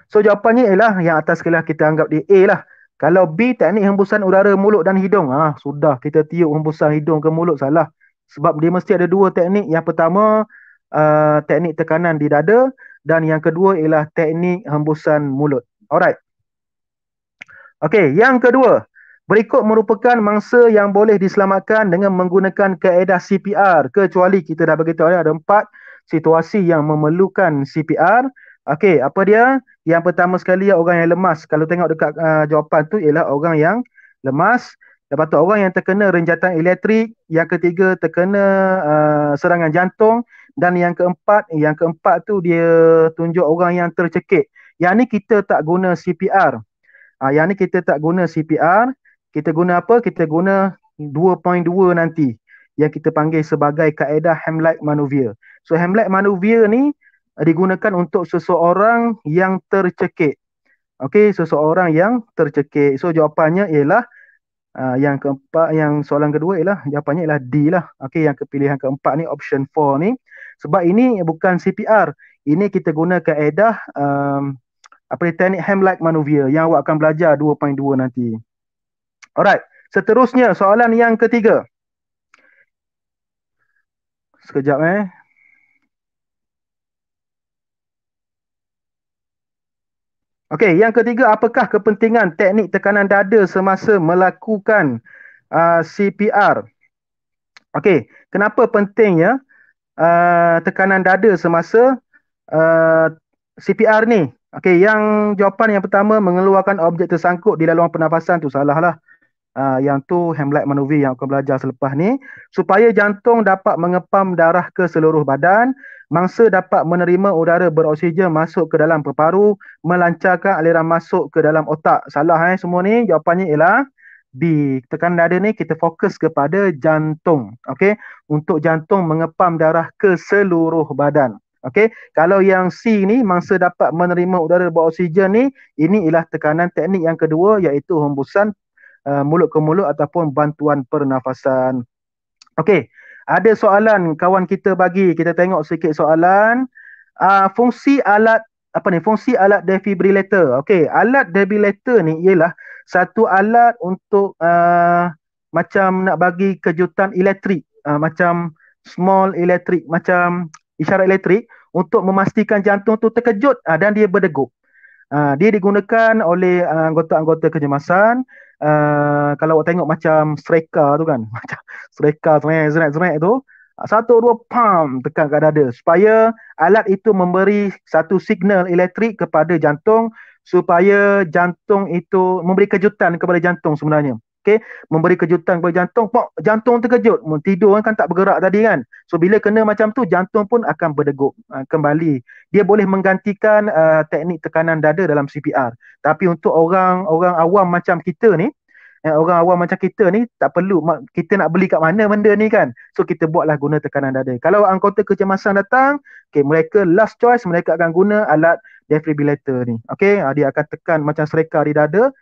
So jawapannya ialah yang atas sekali kita anggap dia A lah. Kalau B, teknik hembusan udara mulut dan hidung. Sudah kita tiup hembusan hidung ke mulut, salah. Sebab dia mesti ada dua teknik. Yang pertama, teknik tekanan di dada. Dan yang kedua ialah teknik hembusan mulut. Alright. Okey, yang kedua. Berikut merupakan mangsa yang boleh diselamatkan dengan menggunakan kaedah CPR. Kecuali kita dah beritahu ada 4 situasi yang memerlukan CPR. Okey, apa dia? Yang pertama sekali orang yang lemas. Kalau tengok dekat jawapan tu ialah orang yang lemas. Lepas tu orang yang terkena renjatan elektrik. Yang ketiga terkena serangan jantung. Dan yang keempat tu dia tunjuk orang yang tercekik. Yang ni kita tak guna CPR. Yang ni kita tak guna CPR. Kita guna apa? Kita guna 2.2 nanti. Yang kita panggil sebagai kaedah Heimlich Manoeuvre. So Heimlich Manoeuvre ni digunakan untuk seseorang yang tercekik. Okey, seseorang yang tercekik. So jawapannya ialah yang keempat, yang soalan kedua ialah jawapannya ialah D lah. Okey, yang pilihan keempat ni option 4 ni. Sebab ini bukan CPR. Ini kita guna kaedah teknik Heimlich Manoeuvre yang awak akan belajar 2.2 nanti. Alright, seterusnya soalan yang ketiga. Sekejap Okey, yang ketiga, apakah kepentingan teknik tekanan dada semasa melakukan CPR? Okey, kenapa pentingnya tekanan dada semasa CPR ni? Okey, yang jawapan yang pertama, mengeluarkan objek tersangkut di laluan pernafasan tu salah lah. Yang tu Heimlich Manoeuvre yang akan belajar selepas ni. Supaya jantung dapat mengepam darah ke seluruh badan, mangsa dapat menerima udara beroksigen masuk ke dalam paru-paru, melancarkan aliran masuk ke dalam otak. Salah semua ni, jawapannya ialah B. Tekanan dada ni kita fokus kepada jantung. Okey, untuk jantung mengepam darah ke seluruh badan. Okey, kalau yang C ni, mangsa dapat menerima udara beroksigen ni, ini ialah tekanan teknik yang kedua, iaitu hembusan mulut ke mulut ataupun bantuan pernafasan. Okey, ada soalan kawan kita bagi, kita tengok sikit soalan. Fungsi alat fungsi alat defibrillator. Okey, alat defibrillator ni ialah satu alat untuk macam nak bagi kejutan elektrik, macam small elektrik, macam isyarat elektrik untuk memastikan jantung tu terkejut dan dia berdegup. Dia digunakan oleh anggota-anggota kecemasan. Kalau awak tengok macam Sreka tu kan, macam Sreka zret tu, satu dua pam tekan kat dada supaya alat itu memberi satu signal elektrik kepada jantung supaya jantung itu memberi kejutan kepada jantung sebenarnya. Okey, memberi kejutan kepada jantung, jantung terkejut, tidur kan tak bergerak tadi kan. So bila kena macam tu, jantung pun akan berdegup kembali. Dia boleh menggantikan teknik tekanan dada dalam CPR. Tapi untuk orang awam macam kita ni, orang awam macam kita ni tak perlu, kita nak beli kat mana benda ni kan. So kita buatlah guna tekanan dada. Kalau anggota kecemasan datang, mereka last choice mereka akan guna alat defibrillator ni. Dia akan tekan macam Sreka di dada,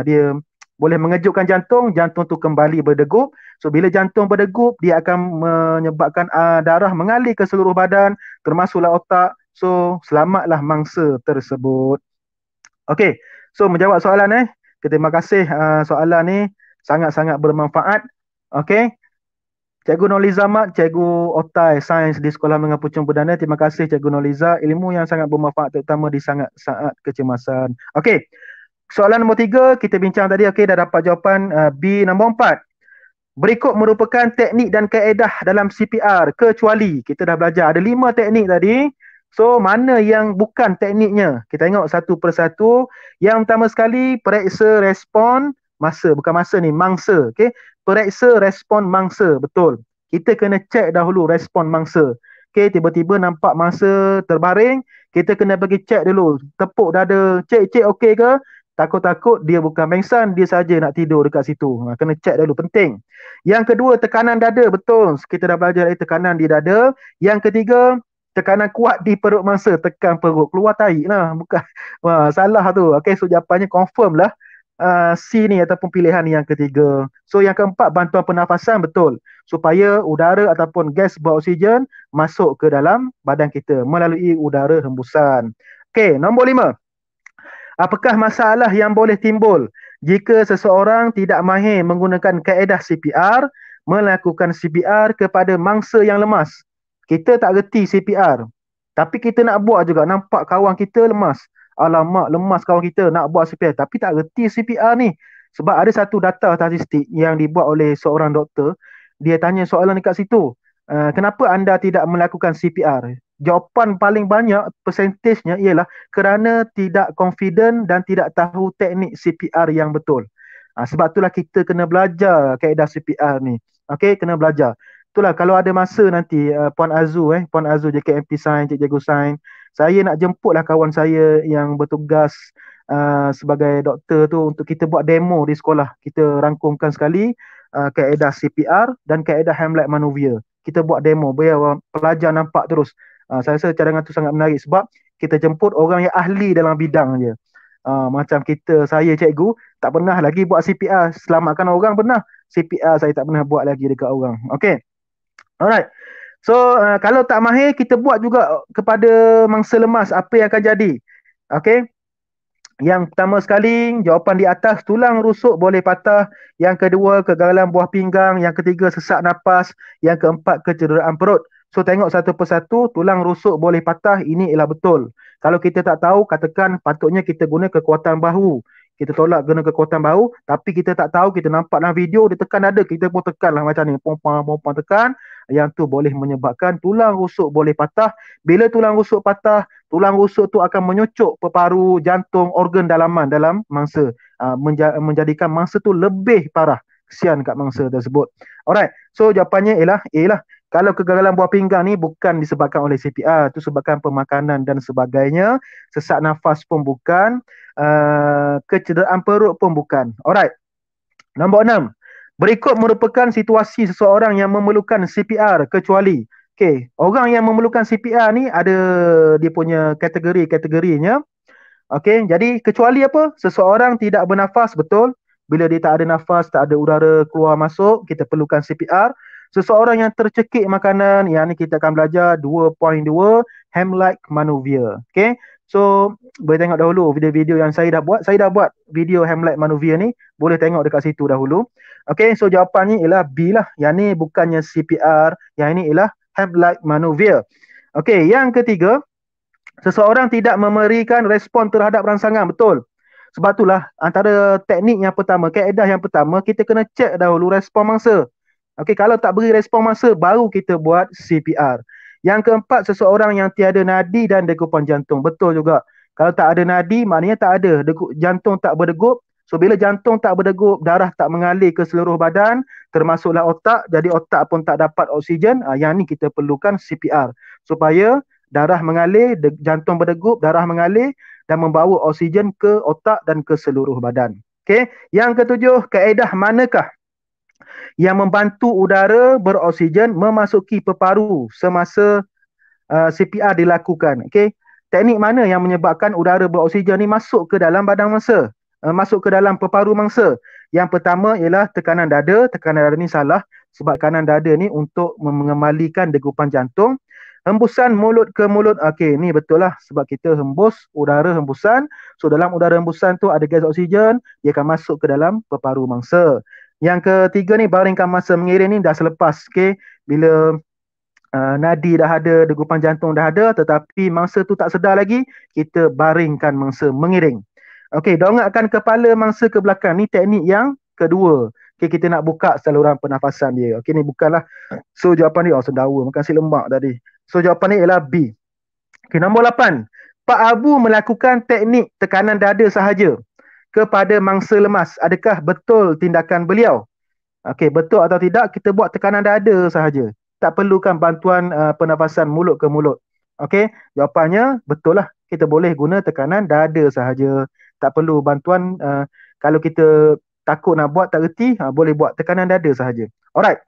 dia boleh mengejutkan jantung, jantung tu kembali berdegup. So bila jantung berdegup, dia akan menyebabkan darah mengalir ke seluruh badan, termasuklah otak. So selamatlah mangsa tersebut. Okey, so menjawab soalan terima kasih, soalan ni sangat-sangat bermanfaat. Okey. Cikgu Noliza Mat, Cikgu Otai Sains di Sekolah Menengah Puchong Perdana. Terima kasih Cikgu Noliza. Ilmu yang sangat bermanfaat terutama di saat kecemasan. Okey. Soalan nombor 3 kita bincang tadi. Okey, dah dapat jawapan. B nombor 4. Berikut merupakan teknik dan kaedah dalam CPR kecuali kita dah belajar ada 5 teknik tadi. So mana yang bukan tekniknya? Kita tengok satu persatu. Yang pertama sekali periksa respon masa, bukan masa ni, mangsa. Okey. Periksa respon mangsa, betul. Kita kena check dahulu respon mangsa. Okey, tiba-tiba nampak mangsa terbaring, kita kena pergi check dulu. Tepuk dada, cek okey ke? Takut-takut dia bukan pengsan, dia saja nak tidur dekat situ. Kena check dulu, penting. Yang kedua, tekanan dada, betul. Kita dah belajar dari tekanan di dada. Yang ketiga, tekanan kuat di perut mangsa, tekan perut, keluar tahi lah. Bukan, wah, salah tu. Okay, so jawapannya confirm lah. C ni ataupun pilihan yang ketiga. So yang keempat, bantuan pernafasan, betul. Supaya udara ataupun gas beroksigen masuk ke dalam badan kita melalui udara hembusan. Okay, nombor 5. Apakah masalah yang boleh timbul jika seseorang tidak mahir menggunakan kaedah CPR, melakukan CPR kepada mangsa yang lemas? Kita tak reti CPR, tapi kita nak buat juga, nampak kawan kita lemas. Alamak, lemas kawan kita, nak buat CPR, tapi tak reti CPR ni. Sebab ada satu data statistik yang dibuat oleh seorang doktor, dia tanya soalan dekat situ, kenapa anda tidak melakukan CPR? Jawapan paling banyak persentasenya ialah kerana tidak confident dan tidak tahu teknik CPR yang betul. Sebab itulah kita kena belajar kaedah CPR ni. Okey, kena belajar. Itulah kalau ada masa nanti Puan Azu Puan Azu JKMP Sains, Cikgu Sains, saya nak jemputlah kawan saya yang bertugas sebagai doktor tu untuk kita buat demo di sekolah. Kita rangkumkan sekali kaedah CPR dan kaedah Heimlich Manoeuvre. Kita buat demo biar pelajar nampak terus. Saya rasa cadangan tu sangat menarik sebab kita jemput orang yang ahli dalam bidang je. Macam saya cikgu tak pernah lagi buat CPR, selamatkan orang pernah. CPR saya tak pernah buat lagi dekat orang. Okay. Alright. So kalau tak mahir, kita buat juga kepada mangsa lemas, apa yang akan jadi? Okay. Yang pertama sekali, jawapan di atas, tulang rusuk boleh patah. Yang kedua, kegagalan buah pinggang. Yang ketiga, sesak napas. Yang keempat, kecederaan perut. So tengok satu persatu, tulang rusuk boleh patah, ini ialah betul. Kalau kita tak tahu, katakan patutnya kita guna kekuatan bahu. Kita tolak guna kekuatan bahu, tapi kita tak tahu, kita nampak dalam video, dia tekan dada, kita pun tekan lah macam ni, pompa tekan. Yang tu boleh menyebabkan tulang rusuk boleh patah. Bila tulang rusuk patah, tulang rusuk tu akan menyucuk paru, jantung, organ dalaman dalam mangsa. Menjadikan mangsa tu lebih parah. Kesian kat mangsa tersebut. Alright, so jawapannya ialah A lah. Kalau kegagalan buah pinggang ni bukan disebabkan oleh CPR, itu sebabkan pemakanan dan sebagainya. Sesak nafas pun bukan, kecederaan perut pun bukan. Alright. Nombor 6. Berikut merupakan situasi seseorang yang memerlukan CPR kecuali. Okay, orang yang memerlukan CPR ni ada dia punya kategorinya. Okay, jadi kecuali apa? Seseorang tidak bernafas, betul. Bila dia tak ada nafas, tak ada udara keluar masuk, kita perlukan CPR. Seseorang yang tercekik makanan, yang ni kita akan belajar 2.2 Heimlich Manoeuvre. Okay, so boleh tengok dahulu video-video yang saya dah buat. Saya dah buat video Heimlich Manoeuvre ni, boleh tengok dekat situ dahulu. Okay, so jawapannya ialah B lah. Yang ni bukannya CPR, yang ini ialah Heimlich Manoeuvre. Okay, yang ketiga, seseorang tidak memberikan respon terhadap rangsangan, betul. Sebab itulah antara teknik yang pertama, kaedah yang pertama, kita kena check dahulu respon mangsa. Okey, kalau tak beri respon mangsa, baru kita buat CPR. Yang keempat, seseorang yang tiada nadi dan degupan jantung, betul juga. Kalau tak ada nadi, maknanya tak ada, jantung tak berdegup. So bila jantung tak berdegup, darah tak mengalir ke seluruh badan, termasuklah otak, jadi otak pun tak dapat oksigen. Yang ni kita perlukan CPR supaya darah mengalir, jantung berdegup, darah mengalir dan membawa oksigen ke otak dan ke seluruh badan. Okey, yang ketujuh, kaedah manakah yang membantu udara beroksigen memasuki peparu semasa CPR dilakukan? Okey, teknik mana yang menyebabkan udara beroksigen ni masuk ke dalam badan mangsa, masuk ke dalam peparu mangsa? Yang pertama ialah tekanan dada. Tekanan dada ni salah sebab tekanan dada ni untuk mengembalikan degupan jantung. Hembusan mulut ke mulut. Okey, ni betul lah sebab kita hembus udara hembusan. So dalam udara hembusan tu ada gas oksigen, dia akan masuk ke dalam peparu mangsa. Yang ketiga ni, baringkan mangsa mengiring ni dah selepas, okey, bila nadi dah ada, degupan jantung dah ada, tetapi mangsa tu tak sedar lagi, kita baringkan mangsa mengiring. Okey, dongakkan kepala mangsa ke belakang. Ni teknik yang kedua. Okey, kita nak buka saluran pernafasan dia. Okey, ni bukanlah. So, jawapan dia, sendawa, makan nasi lemak tadi. So, jawapan ni ialah B. Okey, nombor 8. Pak Abu melakukan teknik tekanan dada sahaja kepada mangsa lemas. Adakah betul tindakan beliau? Okey, betul atau tidak, kita buat tekanan dada sahaja. Tak perlukan bantuan pernafasan mulut ke mulut. Okey, jawapannya betul lah. Kita boleh guna tekanan dada sahaja. Tak perlu bantuan. Kalau kita takut nak buat, tak reti, boleh buat tekanan dada sahaja. Alright.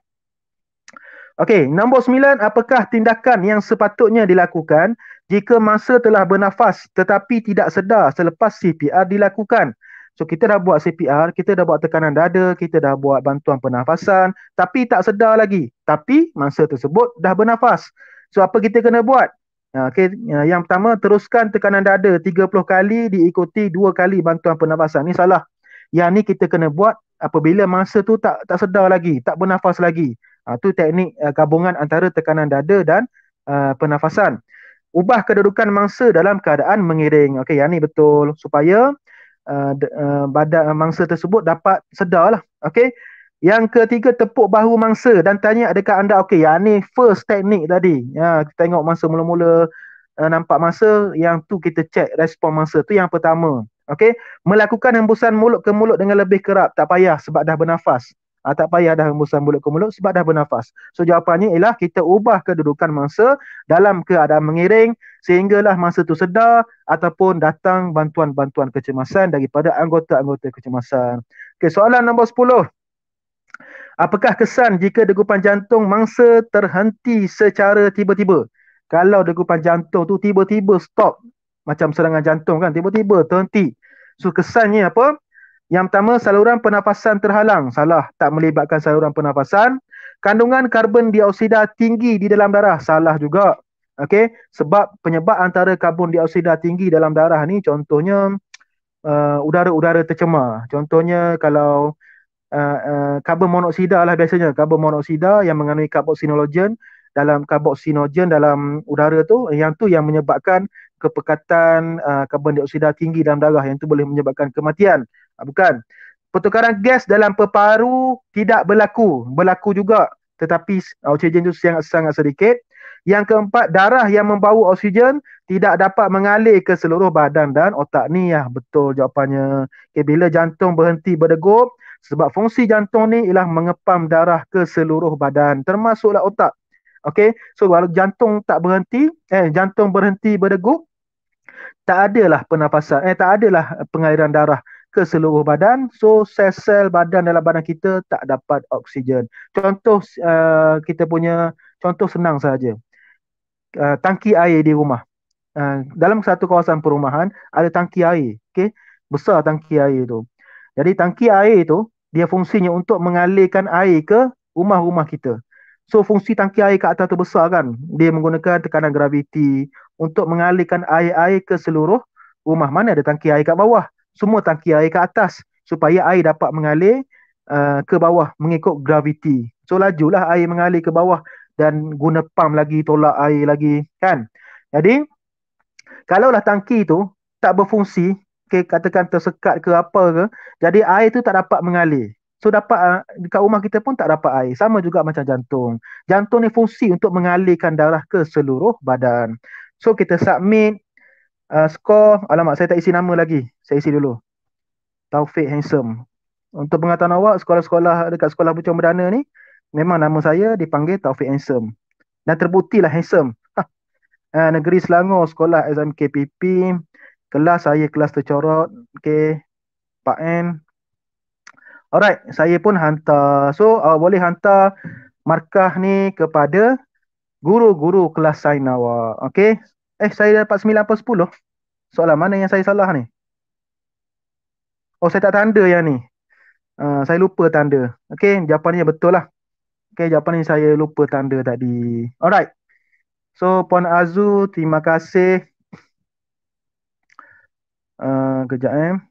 Okey, nombor 9, apakah tindakan yang sepatutnya dilakukan jika mangsa telah bernafas tetapi tidak sedar selepas CPR dilakukan? So, kita dah buat CPR, kita dah buat tekanan dada, kita dah buat bantuan pernafasan, tapi tak sedar lagi. Tapi mangsa tersebut dah bernafas. So, apa kita kena buat? Okay. Yang pertama, teruskan tekanan dada 30 kali diikuti 2 kali bantuan pernafasan. Ni salah. Yang ni kita kena buat apabila mangsa tu tak sedar lagi, tak bernafas lagi. Itu teknik gabungan antara tekanan dada dan pernafasan. Ubah kedudukan mangsa dalam keadaan mengiring. Okey, yang ni betul supaya badan mangsa tersebut dapat sedar lah. Okey. Yang ketiga, tepuk bahu mangsa dan tanya adakah anda okey. Yang ni first teknik tadi. Ya, kita tengok mangsa mula-mula nampak mangsa, yang tu kita check respon mangsa. Tu yang pertama. Okey. Melakukan hembusan mulut ke mulut dengan lebih kerap. Tak payah sebab dah bernafas. Tak payah dah hembusan mulut ke mulut sebab dah bernafas. So, jawapannya ialah kita ubah kedudukan mangsa dalam keadaan mengiring sehinggalah mangsa tu sedar ataupun datang bantuan-bantuan kecemasan daripada anggota-anggota kecemasan. Okey, soalan nombor 10. Apakah kesan jika degupan jantung mangsa terhenti secara tiba-tiba? Kalau degupan jantung tu tiba-tiba stop, macam serangan jantung kan, tiba-tiba terhenti. So, kesannya apa? Yang pertama, saluran pernafasan terhalang. Salah, tak melibatkan saluran pernafasan. Kandungan karbon dioksida tinggi di dalam darah. Salah juga. Okey, sebab penyebab antara karbon dioksida tinggi dalam darah ni contohnya udara-udara tercemar. Contohnya kalau karbon monoksida lah biasanya. Karbon monoksida yang mengandungi karboksinogen dalam udara tu, yang tu yang menyebabkan kepekatan karbon dioksida tinggi dalam darah, yang tu boleh menyebabkan kematian. Bukan. Pertukaran gas dalam peparu tidak berlaku. Berlaku juga, tetapi oksigen itu sangat-sangat sedikit. Yang keempat, darah yang membawa oksigen tidak dapat mengalir ke seluruh badan dan otak. Ni ya betul jawapannya. Okay, bila jantung berhenti berdegup, sebab fungsi jantung ni ialah mengepam darah ke seluruh badan, termasuklah otak. Okey, so kalau jantung berhenti berdegup, tak adalah pernafasan, tak adalah pengaliran darah ke seluruh badan. So, sel-sel badan dalam badan kita tak dapat oksigen. Contoh kita punya contoh senang saja. Tangki air di rumah. Dalam satu kawasan perumahan ada tangki air. Okey, besar tangki air tu. Jadi tangki air tu dia fungsinya untuk mengalirkan air ke rumah-rumah kita. So, fungsi tangki air kat atas tu besar kan. Dia menggunakan tekanan graviti untuk mengalirkan air-air ke seluruh rumah. Mana ada tangki air kat bawah? Semua tangki air kat atas supaya air dapat mengalir ke bawah mengikut graviti. So, lajulah air mengalir ke bawah dan guna pump lagi, tolak air lagi kan. Jadi, kalaulah tangki tu tak berfungsi, katakan tersekat ke apa ke, jadi air tu tak dapat mengalir. So, dekat rumah kita pun tak dapat air. Sama juga macam jantung. Jantung ni fungsi untuk mengalirkan darah ke seluruh badan. So, kita submit skor. Alamak, saya tak isi nama lagi. Saya isi dulu. Taufik Handsome. Untuk pengetahuan awak, sekolah-sekolah dekat sekolah Pucung Berdana ni, memang nama saya dipanggil Taufik Handsome. Dan terbuktilah handsome. Negeri Selangor, sekolah SMKPP. Kelas saya kelas tercorot. Okay, Pak N. Alright, saya pun hantar. So, awak boleh hantar markah ni kepada guru-guru kelas sains awak. Okay. Saya dapat 9 per 10. Soalan mana yang saya salah ni? Oh, saya tak tanda yang ni. Saya lupa tanda. Okay, jawapannya betul lah. Okay, jawapan ni saya lupa tanda tadi. Alright. So, Puan Azu, terima kasih. Kejap.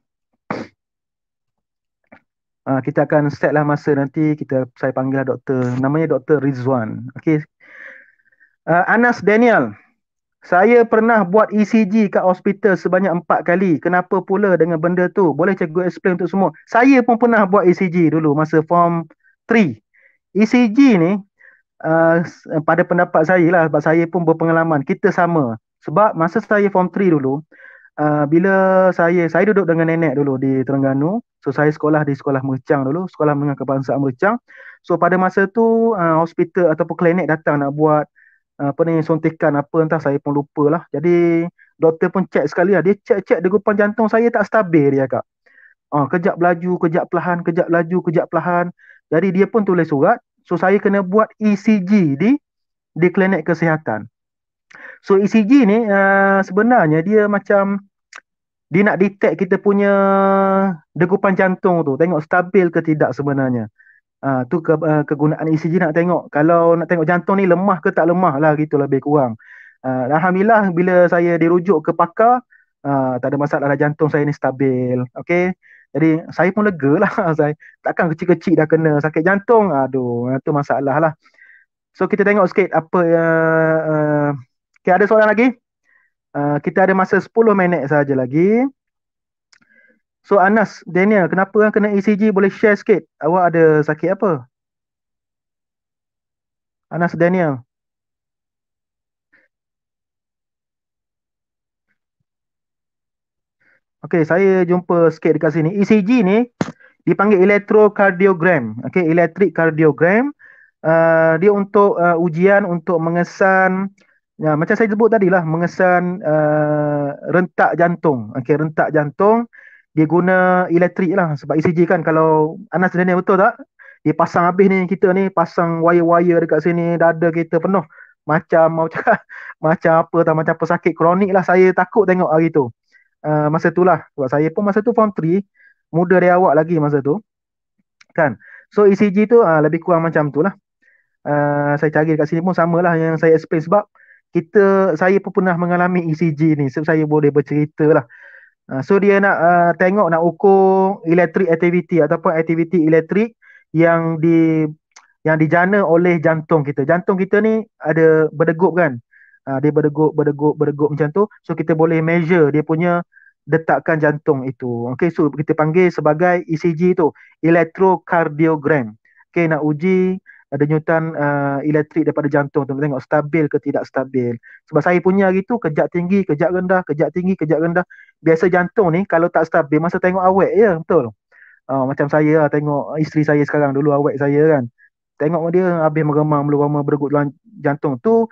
Kita akan set lah masa nanti saya panggil lah doktor. Namanya Doktor Rizwan. Okey. Anas Daniel. Saya pernah buat ECG kat hospital sebanyak 4 kali. Kenapa pula dengan benda tu? Boleh cikgu explain untuk semua? Saya pun pernah buat ECG dulu masa form 3. ECG ni pada pendapat saya lah, sebab saya pun berpengalaman. Kita sama. Sebab masa saya form 3 dulu, bila saya duduk dengan nenek dulu di Terengganu. So saya sekolah di sekolah Mercang dulu, sekolah menengah kebangsaan Mercang. So pada masa tu hospital ataupun klinik datang nak buat apa ni, suntikan apa entah, saya pun lupa lah. Jadi doktor pun check sekali lah. Dia check degupan jantung saya tak stabil dia kak. Kejap laju, kejap perlahan, kejap laju, kejap perlahan. Jadi dia pun tulis surat. So saya kena buat ECG di klinik kesihatan. So ECG ni sebenarnya dia macam dia nak detect kita punya degupan jantung tu, tengok stabil ke tidak sebenarnya. Kegunaan ECG nak tengok kalau nak tengok jantung ni lemah ke tak lemah lah, gitu lebih kurang. Alhamdulillah bila saya dirujuk ke pakar, tak ada masalah lah, jantung saya ni stabil. Okey. Jadi saya pun lega lah. Saya takkan kecil-kecil dah kena sakit jantung. Aduh, itu masalah lah. So kita tengok sikit apa okay, ada soalan lagi? Kita ada masa 10 minit saja lagi. So Anas, Daniel, kenapa kan kena ECG? Boleh share sikit? Awak ada sakit apa? Anas Daniel. Okey, saya jumpa sikit dekat sini. ECG ni dipanggil electrocardiogram. Okey, electric cardiogram. Dia untuk ujian untuk mengesan, ya, macam saya sebut tadi lah, mengesan rentak jantung. Okey, rentak jantung dia guna elektrik lah. Sebab ECG kan, kalau Anas Daniel betul tak? Dia pasang habis ni, kita ni pasang wire-wire dekat sini, dada kita penuh. Macam mau cakap, macam apa tak, macam pesakit kronik lah. Saya takut tengok hari tu. Masa tu lah. Sebab saya pun masa tu form 3, muda dari awak lagi masa tu. Kan? So ECG tu lebih kurang macam tu lah. Saya cari dekat sini pun sama lah yang saya explain. Sebab saya pun pernah mengalami ECG ni. Sebab saya boleh bercerita lah. So dia nak tengok, nak ukur electric activity ataupun aktiviti elektrik yang dijana oleh jantung kita. Jantung kita ni ada berdegup kan. Dia berdegup, berdegup, berdegup macam tu. So kita boleh measure dia punya detakan jantung itu. Okay, so kita panggil sebagai ECG tu, electrocardiogram. Okay, nak uji denyutan elektrik daripada jantung tu, nak tengok stabil ke tidak stabil. Sebab saya punya hari tu kejap tinggi, kejap rendah, kejap tinggi, kejap rendah. Biasa jantung ni kalau tak stabil masa tengok awet je, betul. Macam saya lah, tengok isteri saya sekarang, dulu awet saya kan. Tengok dia habis meremang, melurama, berdegup dalam jantung tu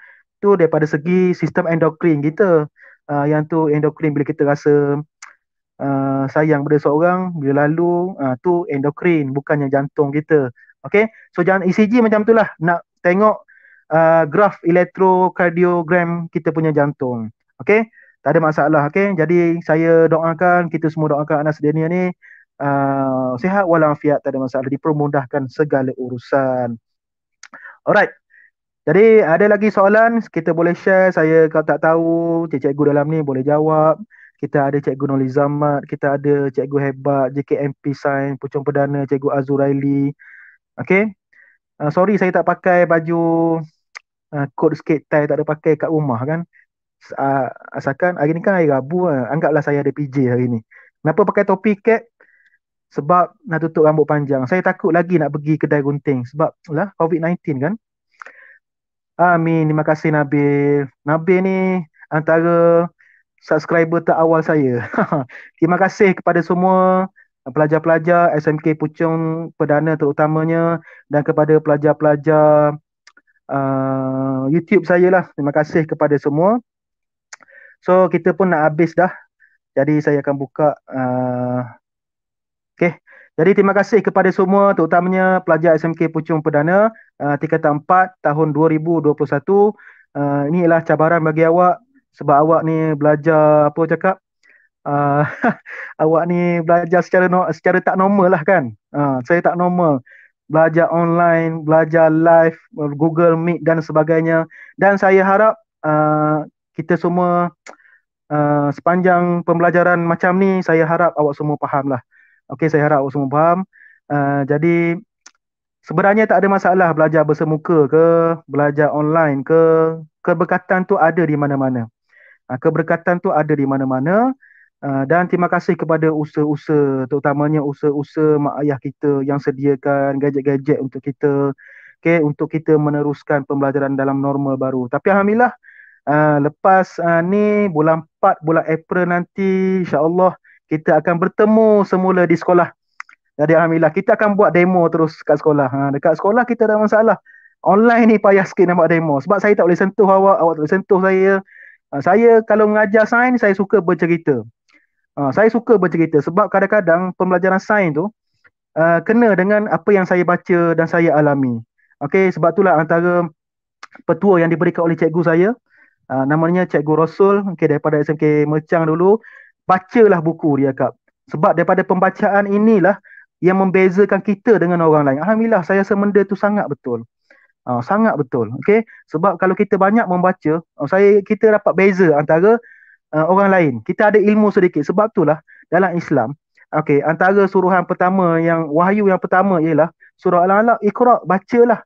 daripada segi sistem endokrin kita. Yang tu endokrin, bila kita rasa sayang pada seorang, bila lalu tu endokrin, bukannya jantung kita. Okay, so jangan ECG macam tu lah, nak tengok graf electrocardiogram kita punya jantung. Okay, tak ada masalah. Okay, jadi saya doakan, kita semua doakan Anas Daniel ni sihat walafiat, tak ada masalah, dipermudahkan segala urusan. Alright. Jadi ada lagi soalan kita boleh share. Saya kalau tak tahu, cikgu dalam ni boleh jawab. Kita ada Cikgu Nurul Zamat, kita ada Cikgu Hebat, JKMP Sains, Pucung Perdana, Cikgu Azuraili. Okay. Sorry saya tak pakai baju coat sikit, tie tak ada pakai kat rumah kan. Asalkan hari ni kan hari Rabu, anggaplah saya ada PJ hari ni. Kenapa pakai topi cap? Sebab nak tutup rambut panjang. Saya takut lagi nak pergi kedai gunting. Sebab lah COVID-19 kan. Amin. Terima kasih Nabil. Nabil ni antara subscriber terawal saya. Terima kasih kepada semua pelajar-pelajar SMK Puchong Perdana terutamanya, dan kepada pelajar-pelajar YouTube saya lah. Terima kasih kepada semua. So kita pun nak habis dah. Jadi saya akan buka okay. Jadi terima kasih kepada semua, terutamanya pelajar SMK Puchong Perdana tingkatan 4 tahun 2021. Ini ialah cabaran bagi awak sebab awak ni belajar apa cakap? Awak ni belajar secara tak normal lah kan. Saya tak normal. Belajar online, belajar live, Google Meet dan sebagainya. Dan saya harap kita semua sepanjang pembelajaran macam ni, saya harap awak semua faham lah. Okey, saya harap awak semua faham. Jadi sebenarnya tak ada masalah belajar bersemuka ke, belajar online ke, keberkatan tu ada di mana-mana. Keberkatan tu ada di mana-mana. Dan terima kasih kepada usaha-usaha, terutamanya usaha-usaha mak ayah kita yang sediakan gadget-gadget untuk kita, okay, untuk kita meneruskan pembelajaran dalam normal baru. Tapi Alhamdulillah, lepas ni bulan 4, bulan April nanti, insya-Allah kita akan bertemu semula di sekolah. Jadi Alhamdulillah kita akan buat demo terus kat sekolah. Dekat sekolah kita tak ada masalah. Online ni payah sikit nak buat demo. Sebab saya tak boleh sentuh awak, awak tak boleh sentuh saya. Saya kalau mengajar sains, saya suka bercerita. Saya suka bercerita sebab kadang-kadang pembelajaran sains tu kena dengan apa yang saya baca dan saya alami. Okey, sebab itulah antara petua yang diberikan oleh cikgu saya, namanya Cikgu Rasul, okay, daripada SMK Mercang dulu. Bacalah buku dia, Kak. Sebab daripada pembacaan inilah yang membezakan kita dengan orang lain. Alhamdulillah, saya rasa benda tu sangat betul. Sangat betul. Okay? Sebab kalau kita banyak membaca, kita dapat beza antara orang lain. Kita ada ilmu sedikit. Sebab itulah dalam Islam, okay, antara suruhan pertama, yang wahyu yang pertama ialah surah Al-Alaq, Iqra, bacalah.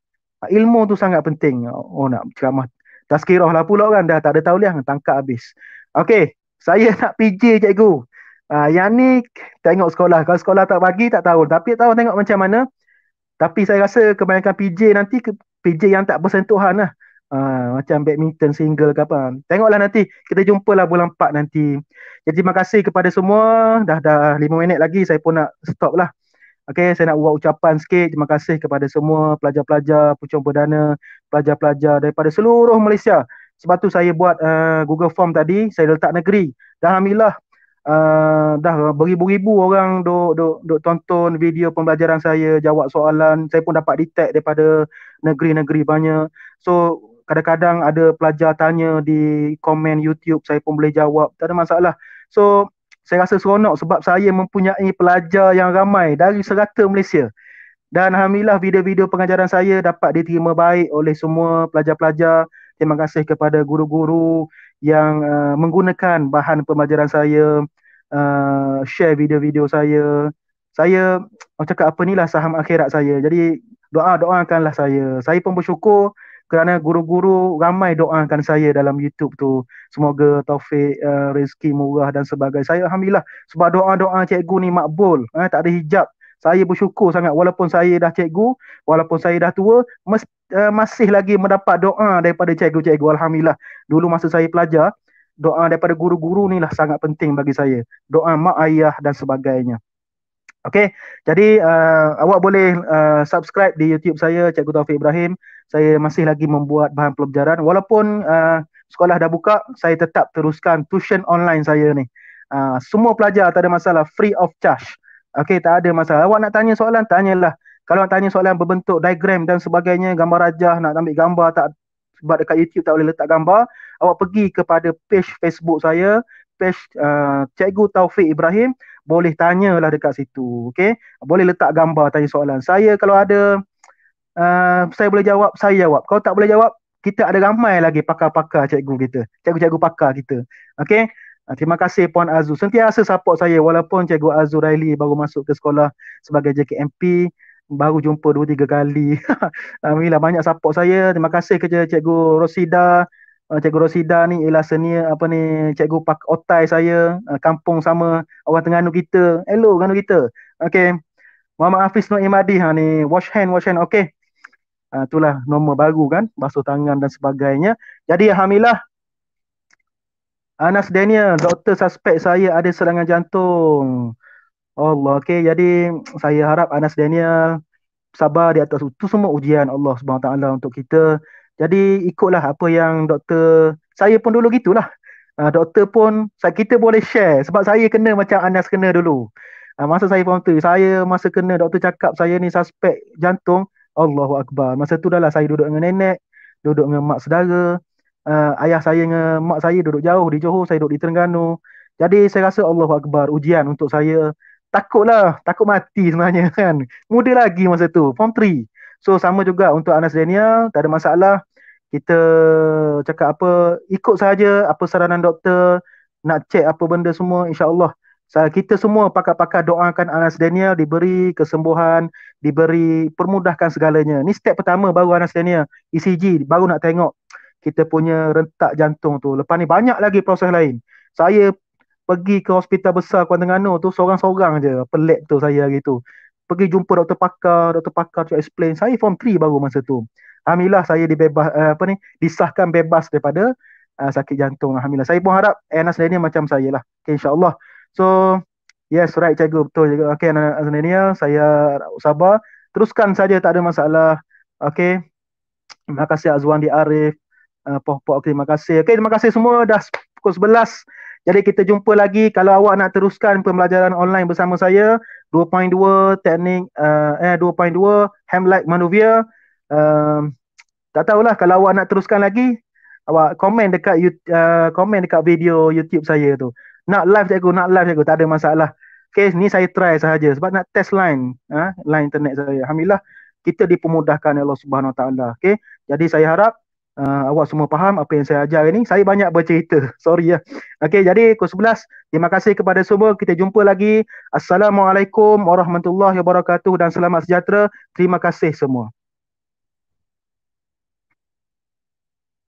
Ilmu tu sangat penting. Nak ceramah tazkirah lah pula kan, dah tak ada tauliah, tangkap habis. Okay, saya nak PJ cikgu. Yang ni tengok sekolah. Kalau sekolah tak bagi tak tahu. Tapi tahu tengok macam mana. Tapi saya rasa kebanyakan PJ nanti PJ yang tak bersentuhan lah. Macam badminton single ke apa. Tengoklah nanti. Kita jumpalah bulan 4 nanti. Jadi terima kasih kepada semua. Dah 5 minit lagi saya pun nak stop lah. Okay, saya nak buat ucapan sikit. Terima kasih kepada semua pelajar-pelajar Puchong Perdana, pelajar-pelajar daripada seluruh Malaysia. Sebab tu saya buat Google Form tadi, saya letak negeri. Dan Alhamdulillah, dah beribu-ribu orang duk tonton video pembelajaran saya, jawab soalan. Saya pun dapat detect daripada negeri-negeri banyak. So, kadang-kadang ada pelajar tanya di komen YouTube, saya pun boleh jawab. Tak ada masalah. So, saya rasa seronok sebab saya mempunyai pelajar yang ramai dari serata Malaysia. Dan Alhamdulillah video-video pengajaran saya dapat diterima baik oleh semua pelajar-pelajar. Terima kasih kepada guru-guru yang menggunakan bahan pembelajaran saya, share video-video saya. Saya cakap apa ni lah saham akhirat saya. Jadi doakanlah saya. Saya pun bersyukur kerana guru-guru ramai doakan saya dalam YouTube tu. Semoga taufik, rezeki murah dan sebagainya. Saya Alhamdulillah sebab doa-doa cikgu ni makbul. Tak ada hijab. Saya bersyukur sangat walaupun saya dah cikgu, walaupun saya dah tua, masih lagi mendapat doa daripada cikgu-cikgu. Alhamdulillah. Dulu masa saya pelajar, doa daripada guru-guru ni lah sangat penting bagi saya. Doa mak ayah dan sebagainya. Okey, jadi awak boleh subscribe di YouTube saya, Cikgu Taufik Ibrahim. Saya masih lagi membuat bahan pelajaran. Walaupun sekolah dah buka, saya tetap teruskan tuition online saya ni. Semua pelajar tak ada masalah, free of charge. Okey, tak ada masalah. Awak nak tanya soalan, tanyalah. Kalau nak tanya soalan berbentuk diagram dan sebagainya, gambar rajah, nak ambil gambar, tak, sebab dekat YouTube tak boleh letak gambar, awak pergi kepada page Facebook saya, page Cikgu Taufik Ibrahim, boleh tanyalah dekat situ. Okay? Boleh letak gambar, tanya soalan. Saya kalau ada, saya boleh jawab, saya jawab. Kalau tak boleh jawab, kita ada ramai lagi pakar-pakar cikgu kita. Cikgu-cikgu pakar kita. Okay? Terima kasih Puan Azu. Sentiasa support saya walaupun Cikgu Azu Raili baru masuk ke sekolah sebagai JKMP. Baru jumpa 2-3 kali. Alhamdulillah banyak support saya. Terima kasih kepada Cikgu Rosida. Cikgu Rosida ni ialah senior apa ni, cikgu pak otai saya, kampung sama orang Terengganu kita. Hello Terengganu kita. Okey. Muhammad Hafiz Nur Imadi ni wash hand. Okey. Itulah nombor baru kan, basuh tangan dan sebagainya. Jadi alhamdulillah Anas Daniel, doktor suspek saya ada serangan jantung. Allah, okey. Jadi saya harap Anas Daniel sabar di atas itu semua ujian Allah Subhanahu Taala untuk kita. Jadi ikutlah apa yang doktor, saya pun dulu gitulah. Doktor pun kita boleh share sebab saya kena macam Anas kena dulu. Masa saya form 3, saya masa kena doktor cakap saya ni suspek jantung, Allahu Akbar. Masa tu dah lah saya duduk dengan nenek, duduk dengan mak saudara. Ayah saya dengan mak saya duduk jauh di Johor, saya duduk di Terengganu. Jadi saya rasa Allahu Akbar ujian untuk saya. Takutlah, takut mati sebenarnya kan. Muda lagi masa tu, form 3. So sama juga untuk Anas Daniel, tak ada masalah. Kita cakap apa, ikut saja apa saranan doktor, nak check apa benda semua, insya-Allah Kita semua pakar-pakar doakan Anas Daniel diberi kesembuhan, diberi permudahkan segalanya. Ni step pertama baru Anas Daniel. ECG baru nak tengok kita punya rentak jantung tu. Lepas ni banyak lagi proses lain. Saya pergi ke hospital besar Kuala Terengganu tu seorang-seorang je, pelik tu saya gitu. Pergi jumpa doktor pakar tu explain. Saya form 3 baru masa tu. Alhamdulillah saya disahkan bebas daripada sakit jantung. Alhamdulillah. Saya pun harap Anas Daniel macam saya lah. Okay, insyaAllah. So, yes, right, cikgu. Betul juga. Okay, Anas Daniel, saya sabar. Teruskan saja, tak ada masalah. Okay. Terima kasih Azwan di Arif. Pok-pok, terima kasih. Okay, terima kasih semua. Dah pukul 11. Jadi kita jumpa lagi. Kalau awak nak teruskan pembelajaran online bersama saya, 2.2 teknik 2.2 Hamlet Maneuver. Tak tahulah, kalau awak nak teruskan lagi, awak komen dekat komen dekat video YouTube saya tu. Nak live cikgu, tak ada masalah. Okay, ni saya try sahaja sebab nak test line line internet saya. Alhamdulillah kita dipermudahkan oleh Allah Subhanahu Wa Taala. Okay, jadi saya harap awak semua faham apa yang saya ajar ini. Saya banyak bercerita. Sorry ya. Okay, jadi pukul 11. Terima kasih kepada semua. Kita jumpa lagi. Assalamualaikum warahmatullahi wabarakatuh dan selamat sejahtera. Terima kasih semua.